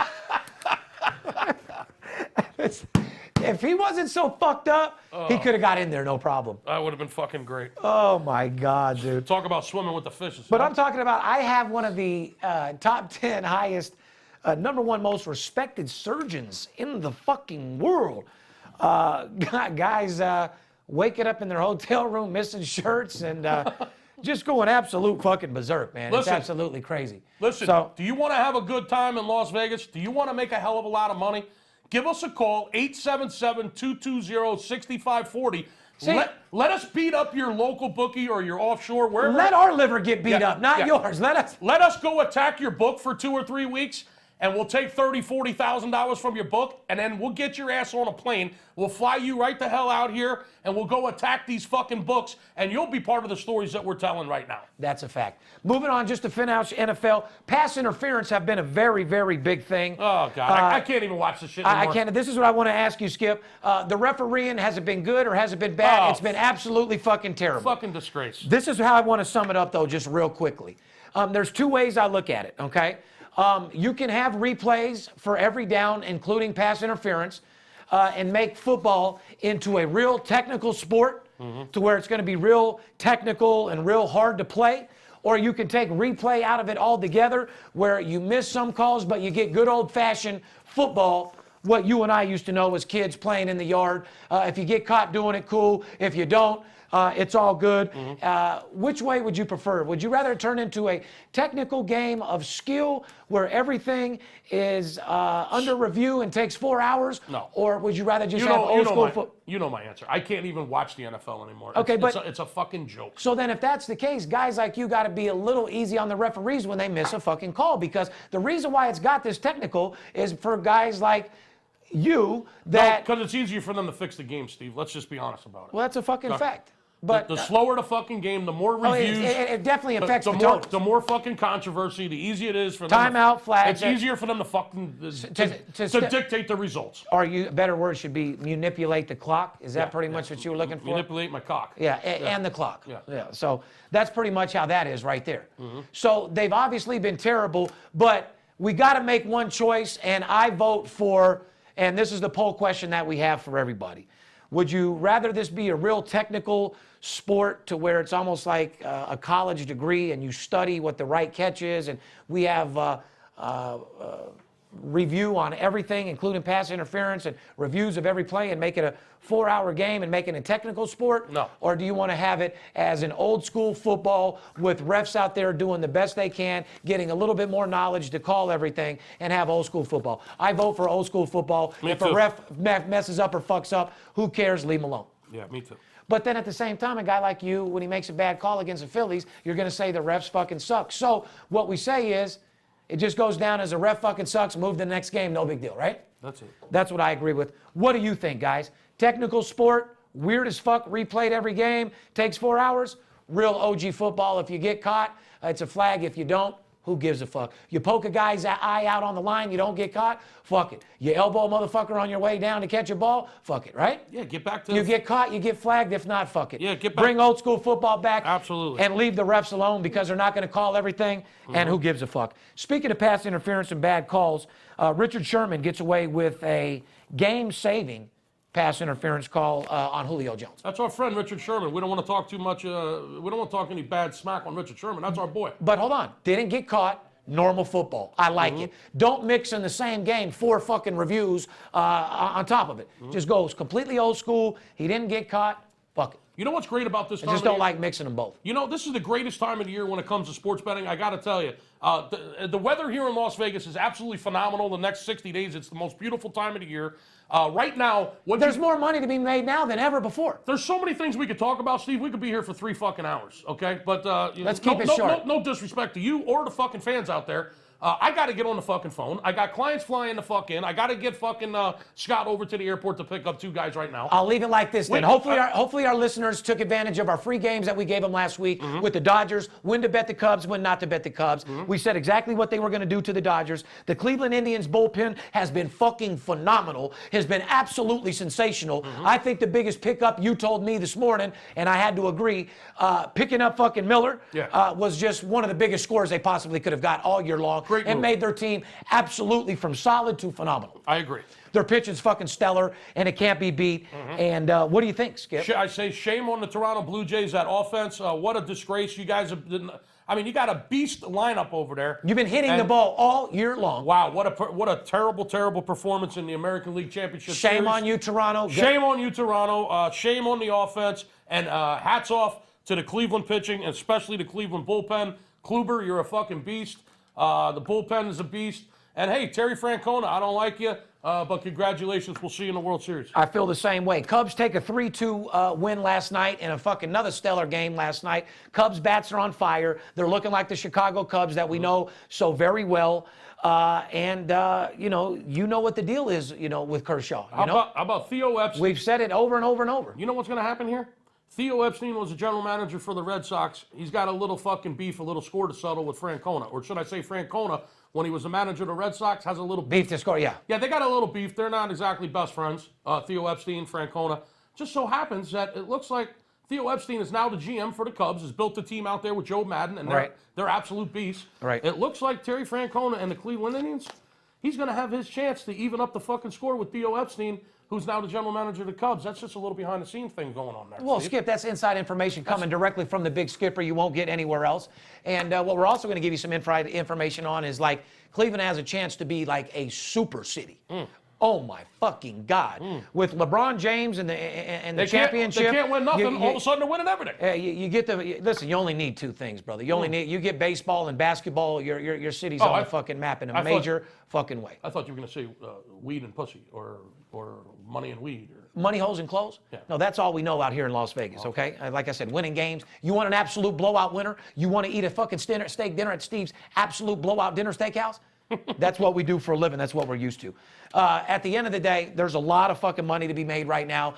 If he wasn't so fucked up, he could have got in there, no problem. That would have been fucking great. Oh, my God, dude. Talk about swimming with the fishes. But I'm talking about, I have one of the top 10 highest, number one most respected surgeons in the fucking world. Guys waking up in their hotel room, missing shirts, and just going absolute fucking berserk, man. It's absolutely crazy. Listen, do you want to have a good time in Las Vegas? Do you want to make a hell of a lot of money? Give us a call, 877-220-6540. Let us beat up your local bookie or your offshore, wherever. Let our liver get beat up, not yours. Let us go attack your book for 2 or 3 weeks, and we'll take $30,000, $40,000 from your book, and then we'll get your ass on a plane. We'll fly you right the hell out here, and we'll go attack these fucking books, and you'll be part of the stories that we're telling right now. That's a fact. Moving on, just to finish NFL, pass interference have been a very, very big thing. Oh, God. I can't even watch this shit anymore. I can't. This is what I want to ask you, Skip. The refereeing, has it been good or has it been bad? It's been absolutely fucking terrible. Fucking disgrace. This is how I want to sum it up, though, just real quickly. There's two ways I look at it, okay? You can have replays for every down, including pass interference, and make football into a real technical sport to where it's going to be real technical and real hard to play. Or you can take replay out of it altogether where you miss some calls, but you get good old-fashioned football, what you and I used to know as kids playing in the yard. If you get caught doing it, cool. If you don't, it's all good. Which way would you prefer? Would you rather turn into a technical game of skill where everything is under review and takes 4 hours? No. Or would you rather just have old school football? You know my answer. I can't even watch the NFL anymore. Okay, it's a fucking joke. So then if that's the case, guys like you got to be a little easy on the referees when they miss a fucking call, because the reason why it's got this technical is for guys like you that... Because it's easier for them to fix the game, Steve. Let's just be honest about it. Well, that's a fucking fact. But the slower the fucking game, the more reviews. It definitely affects the more fucking controversy, the easier it is for them. Timeout flags. It's easier for them to fucking to dictate the results. Or a better word should be manipulate the clock. Is that pretty much what you were looking for? Manipulate my cock. Yeah, and the clock. Yeah. So that's pretty much how that is right there. So they've obviously been terrible, but we got to make one choice, and I vote for, and this is the poll question that we have for everybody. Would you rather this be a real technical sport to where it's almost like a college degree and you study what the right catch is, and we have review on everything, including pass interference and reviews of every play, and make it a 4-hour game and make it a technical sport? No. Or do you want to have it as an old school football with refs out there doing the best they can, getting a little bit more knowledge to call everything, and have old school football? I vote for old school football. If a ref messes up or fucks up, who cares? Leave him alone. Yeah, me too. But then at the same time, a guy like you, when he makes a bad call against the Phillies, you're going to say the refs fucking suck. So what we say is, it just goes down as a ref fucking sucks, move to the next game, no big deal, right? That's it. That's what I agree with. What do you think, guys? Technical sport, weird as fuck, replayed every game, takes 4 hours. Real OG football, if you get caught, it's a flag. If you don't, who gives a fuck? You poke a guy's eye out on the line, you don't get caught, fuck it. You elbow a motherfucker on your way down to catch a ball, fuck it, right? Yeah, get back to You get caught, you get flagged. If not, fuck it. Yeah, get back. Bring old school football back. Absolutely. And leave the refs alone because they're not going to call everything. And who gives a fuck? Speaking of pass interference and bad calls, Richard Sherman gets away with a game-saving pass interference call on Julio Jones. That's our friend Richard Sherman. We don't want to talk too much. We don't want to talk any bad smack on Richard Sherman. That's our boy. But hold on, didn't get caught. Normal football. I like it. Don't mix in the same game 4 fucking reviews on top of it. Just goes completely old school. He didn't get caught. Fuck it. You know what's great about this time I just of don't year? like mixing them both. You know, this is the greatest time of the year when it comes to sports betting. I got to tell you, the weather here in Las Vegas is absolutely phenomenal. The next 60 days, it's the most beautiful time of the year. Right now, There's more money to be made now than ever before. There's so many things we could talk about, Steve. We could be here for 3 fucking hours, okay? But Let's keep it short. No disrespect to you or the fucking fans out there. I got to get on the fucking phone. I got clients flying the fuck in. I got to get fucking Scott over to the airport to pick up 2 guys right now. I'll leave it like this then. Hopefully our listeners took advantage of our free games that we gave them last week with the Dodgers. When to bet the Cubs, when not to bet the Cubs. We said exactly what they were going to do to the Dodgers. The Cleveland Indians bullpen has been fucking phenomenal. Has been absolutely sensational. I think the biggest pickup you told me this morning, and I had to agree, picking up fucking Miller was just one of the biggest scores they possibly could have got all year long. Great and move. made their team absolutely from solid to phenomenal. I agree. Their pitching's fucking stellar, and it can't be beat. And what do you think, Skip? I say shame on the Toronto Blue Jays, that offense. What a disgrace. You guys have been, I mean, you got a beast lineup over there. You've been hitting the ball all year long. Wow, what a terrible, terrible performance in the American League Championship Shame Series. on you, Toronto. Shame on you, Toronto. Shame on the offense. And hats off to the Cleveland pitching, especially the Cleveland bullpen. Kluber, you're a fucking beast. The bullpen is a beast. And hey, Terry Francona, I don't like you, but congratulations. We'll see you in the World Series. I feel the same way. Cubs take a 3-2 win last night in a fucking another stellar game last night. Cubs bats are on fire. They're looking like the Chicago Cubs that we know so very well. You know what the deal is, with Kershaw. How about Theo Epstein? We've said it over and over and over. You know what's going to happen here? Theo Epstein was a general manager for the Red Sox. He's got a little fucking beef, a little score to settle with Francona. Or should I say Francona, when he was a manager of the Red Sox, has a little Beef to score, yeah. Yeah, they got a little beef. They're not exactly best friends, Theo Epstein, Francona. Just so happens that it looks like Theo Epstein is now the GM for the Cubs, has built the team out there with Joe Madden, and they're absolute beasts. Right. It looks like Terry Francona and the Cleveland Indians, he's going to have his chance to even up the fucking score with Theo Epstein, who's now the general manager of the Cubs. That's just a little behind-the-scenes thing going on there. Well, Steve. Skip, that's inside information coming directly from the big skipper. You won't get anywhere else. And what we're also going to give you some information on is, like, Cleveland has a chance to be like a super city. Oh my fucking God! With LeBron James and the championship, they can't win nothing. All of a sudden, they're winning everything. You get listen. You only need 2 things, brother. You get baseball and basketball. Your city's on the fucking map in a major fucking way. I thought you were going to say weed and pussy, or money and weed, or money, hoes, and clothes? Yeah. No, that's all we know out here in Las Vegas, okay? Like I said, winning games. You want an absolute blowout winner? You want to eat a fucking steak dinner at Steve's absolute blowout dinner steakhouse? That's what we do for a living. That's what we're used to. At the end of the day, there's a lot of fucking money to be made right now.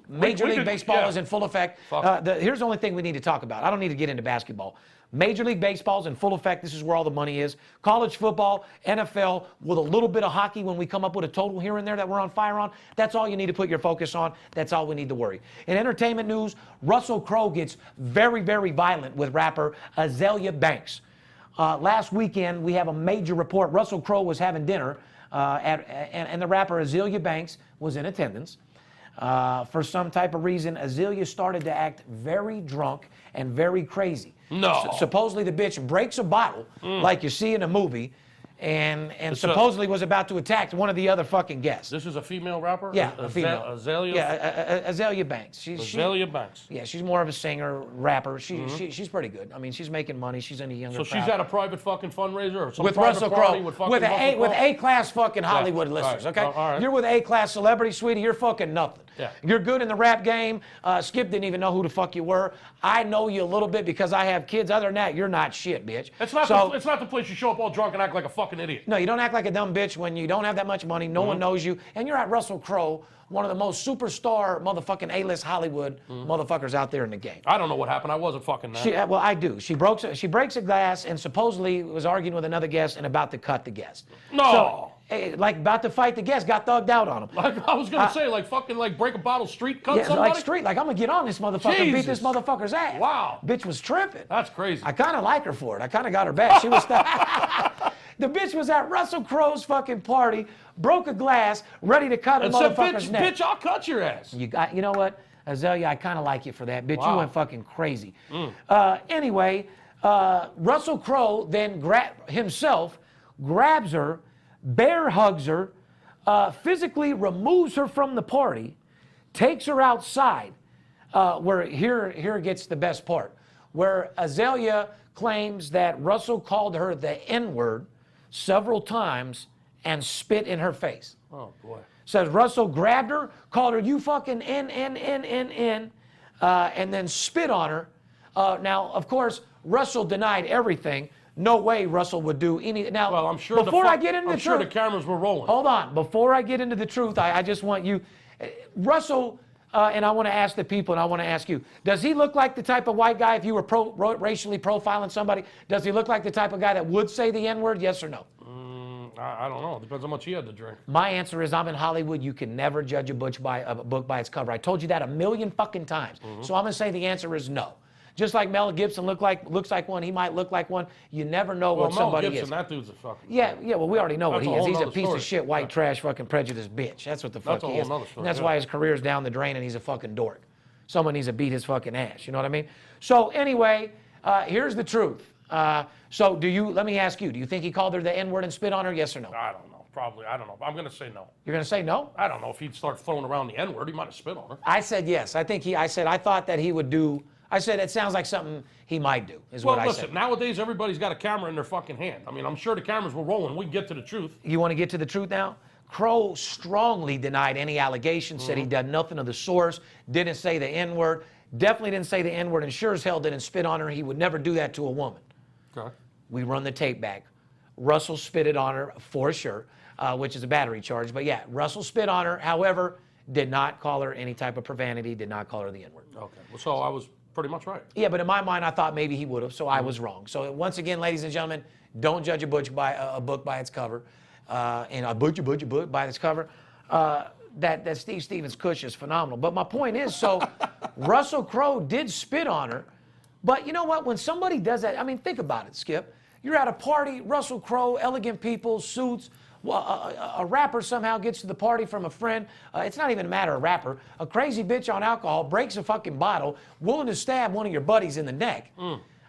Major League Baseball is in full effect. Here's the only thing we need to talk about. I don't need to get into basketball. Major League Baseball is in full effect. This is where all the money is. College football, NFL, with a little bit of hockey when we come up with a total here and there that we're on fire on. That's all you need to put your focus on. That's all we need to worry. In entertainment news, Russell Crowe gets very, very violent with rapper Azalea Banks. Last weekend, we have a major report. Russell Crowe was having dinner, and the rapper Azalea Banks was in attendance. For some type of reason, Azalea started to act very drunk and very crazy. No. Supposedly, the bitch breaks a bottle like you see in a movie, and It's supposedly was about to attack one of the other fucking guests. This is a female rapper? Yeah, a female. Azalea? Yeah, Azalea Banks. Azalea Banks. Yeah, she's more of a singer, rapper. She's pretty good. I mean, she's making money. She's in the younger So she's crowd. at a private fucking fundraiser or some With private Russell party Crowe, with fucking with Russell Crowe? A-class fucking Hollywood listeners, right. okay? All right. You're with A-class celebrity, sweetie, you're fucking nothing. Yeah. You're good in the rap game. Skip didn't even know who the fuck you were. I know you a little bit because I have kids. Other than that, you're not shit, bitch. It's not the place you show up all drunk and act like a fucking idiot. No, you don't act like a dumb bitch when you don't have that much money. No one knows you. And you're at Russell Crowe, one of the most superstar motherfucking A-list Hollywood motherfuckers out there in the game. I don't know what happened. I wasn't fucking there. Well, I do. She breaks a glass and supposedly was arguing with another guest and about to cut the guest. No. So, like about to fight the guest, got thugged out on him. Like I was gonna say, like fucking like break a bottle street, cut Yeah, somebody? like street, like I'm gonna get on this motherfucker and beat Jesus. this motherfucker's ass. Wow. Bitch was tripping. That's crazy. I kind of like her for it. I kind of got her back. She was the bitch was at Russell Crowe's fucking party, broke a glass, ready to cut a and said, motherfucker's neck. bitch, I'll cut your ass. You know what, Azalea, I kind of like you for that, bitch. Wow. You went fucking crazy. Anyway, Russell Crowe then grabs her, bear hugs her, physically removes her from the party, takes her outside. Where here gets the best part, where Azalea claims that Russell called her the N-word several times and spit in her face. Oh boy. Says Russell grabbed her, called her you fucking N, and then spit on her. Now, of course, Russell denied everything. No way Russell would do any. Now, Well, I'm sure before I get into the I'm sure truth, the cameras were rolling. hold on. Before I get into the truth, I just want you, Russell, and I want to ask the people, and I want to ask you, does he look like the type of white guy, if you were racially profiling somebody, does he look like the type of guy that would say the N-word, yes or no? I don't know. It depends how much he had to drink. My answer is I'm in Hollywood. You can never judge a book by its cover. I told you that a million fucking times. So I'm going to say the answer is no. Just like Mel Gibson looks like one, he might look like one. You never know what somebody Mel Gibson, is. that dude's a fucking... Yeah, well, we already know what That's he a is. whole He's a nother piece story. of shit, white trash, fucking prejudiced bitch. That's what the fuck That's a he whole is. nother story, And that's yeah. why his career's down the drain and he's a fucking dork. Someone needs to beat his fucking ass. You know what I mean? So anyway, here's the truth. So let me ask you, do you think he called her the N-word and spit on her, yes or no? I don't know. Probably. I don't know. I'm going to say no. You're going to say no? I don't know. If he'd start throwing around the N-word, he might have spit on her. I said yes. I thought that he would do. I said it sounds like something he might do, is what I Listen, said. nowadays everybody's got a camera in their fucking hand. I mean, I'm sure the cameras were rolling. We can get to the truth. You want to get to the truth now? Crowe strongly denied any allegations, said he done nothing of the source, didn't say the N-word, definitely didn't say the N-word, and sure as hell didn't spit on her. He would never do that to a woman. Okay. We run the tape back. Russell spitted on her for sure, which is a battery charge. But yeah, Russell spit on her, however, did not call her any type of profanity, did not call her the N-word. Okay. Well, so I was pretty much right. Yeah, but in my mind, I thought maybe he would have, so I was wrong. So once again, ladies and gentlemen, don't judge a book by its cover. And a book by its cover. That Steve Stevens Kush is phenomenal. But my point is, so Russell Crowe did spit on her. But you know what? When somebody does that, I mean, think about it, Skip. You're at a party, Russell Crowe, elegant people, suits. A rapper somehow gets to the party from a friend. It's not even a matter of rapper. A crazy bitch on alcohol breaks a fucking bottle, willing to stab one of your buddies in the neck.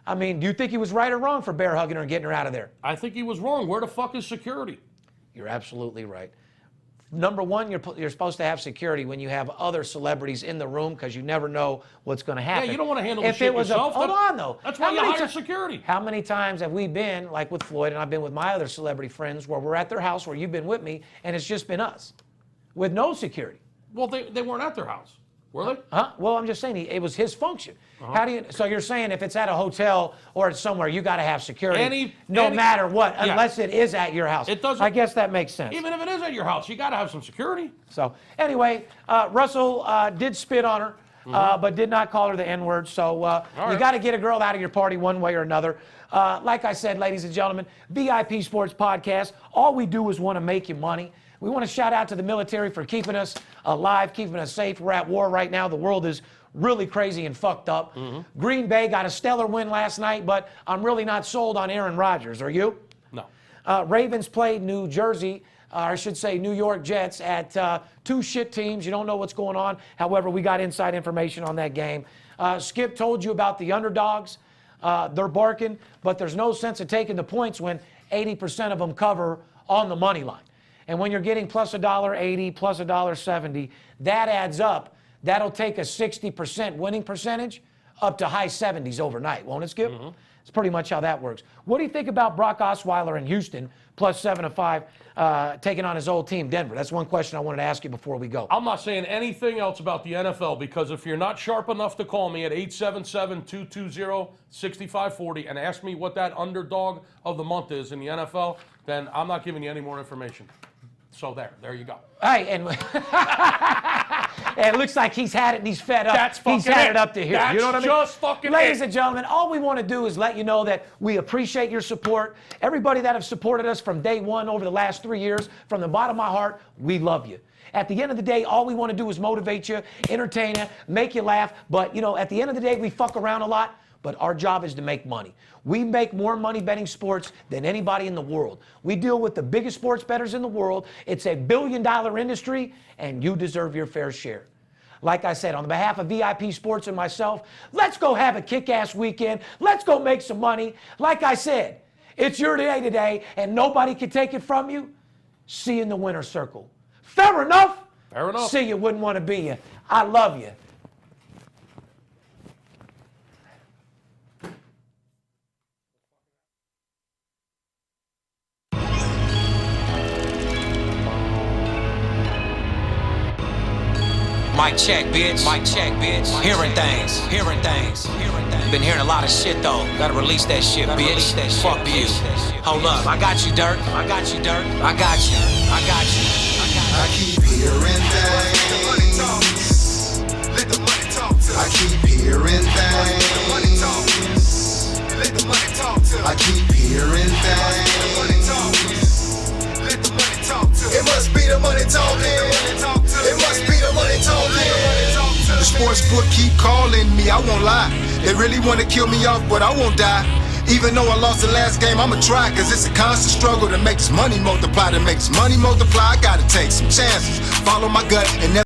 I mean, do you think he was right or wrong for bear hugging her and getting her out of there? I think he was wrong. Where the fuck is security? You're absolutely right. Number one, you're supposed to have security when you have other celebrities in the room because you never know what's going to happen. Yeah, you don't want to handle the If shit it was yourself. hold on, though. That's why you hire security. How many times have we been, like with Floyd, and I've been with my other celebrity friends, where we're at their house, where you've been with me, and it's just been us, with no security? Well, they weren't at their house, were they? Huh? Well, I'm just saying, it was his function. How do you? So you're saying if it's at a hotel or it's somewhere, you got to have security, no matter what, unless it is at your house. It doesn't. I guess that makes sense. Even if it is at your house, you got to have some security. So anyway, Russell did spit on her, but did not call her the N-word. So you got to get a girl out of your party one way or another. Like I said, ladies and gentlemen, VIP Sports Podcast, all we do is want to make you money. We want to shout out to the military for keeping us alive, keeping us safe. We're at war right now. The world is really crazy and fucked up. Green Bay got a stellar win last night, but I'm really not sold on Aaron Rodgers. Are you? No. Ravens played New Jersey, or I should say New York Jets, at two shit teams. You don't know what's going on. However, we got inside information on that game. Skip told you about the underdogs. They're barking, but there's no sense of taking the points when 80% of them cover on the money line. And when you're getting plus $1.80, plus $1.70, that adds up. That'll take a 60% winning percentage up to high 70s overnight, won't it, Skip? It's pretty much how that works. What do you think about Brock Osweiler in Houston, plus 7-5, taking on his old team, Denver? That's one question I wanted to ask you before we go. I'm not saying anything else about the NFL, because if you're not sharp enough to call me at 877-220-6540 and ask me what that underdog of the month is in the NFL, then I'm not giving you any more information. So there you go. Hey, and it looks like he's had it and he's fed up. That's fucking he's had it up to here. That's you know what I mean? just fucking Ladies it. and gentlemen, all we want to do is let you know that we appreciate your support. Everybody that have supported us from day one over the last 3 years, from the bottom of my heart, we love you. At the end of the day, all we want to do is motivate you, entertain you, make you laugh. But, you know, at the end of the day, we fuck around a lot. But our job is to make money. We make more money betting sports than anybody in the world. We deal with the biggest sports bettors in the world. It's a billion-dollar industry, and you deserve your fair share. Like I said, on behalf of VIP Sports and myself, let's go have a kick-ass weekend. Let's go make some money. Like I said, it's your day today, and nobody can take it from you. See you in the winner's circle. Fair enough? Fair enough. See you, wouldn't want to be you. I love you. Mic check, bitch. Mic check, bitch. Hearing things. Hearing things. Been hearing a lot of shit though. Gotta release that shit, bitch. Fuck you. Hold up. I got you, Dirt. I got you, Dirt. I got you. I got you. I keep hearing things. I keep hearing things. I keep hearing things. It must be the money talking. It must be the money talking. The sports book keep calling me, I won't lie. They really want to kill me off, but I won't die. Even though I lost the last game, I'ma try. Cause it's a constant struggle to make this money multiply. To make this money multiply, I gotta take some chances. Follow my gut and never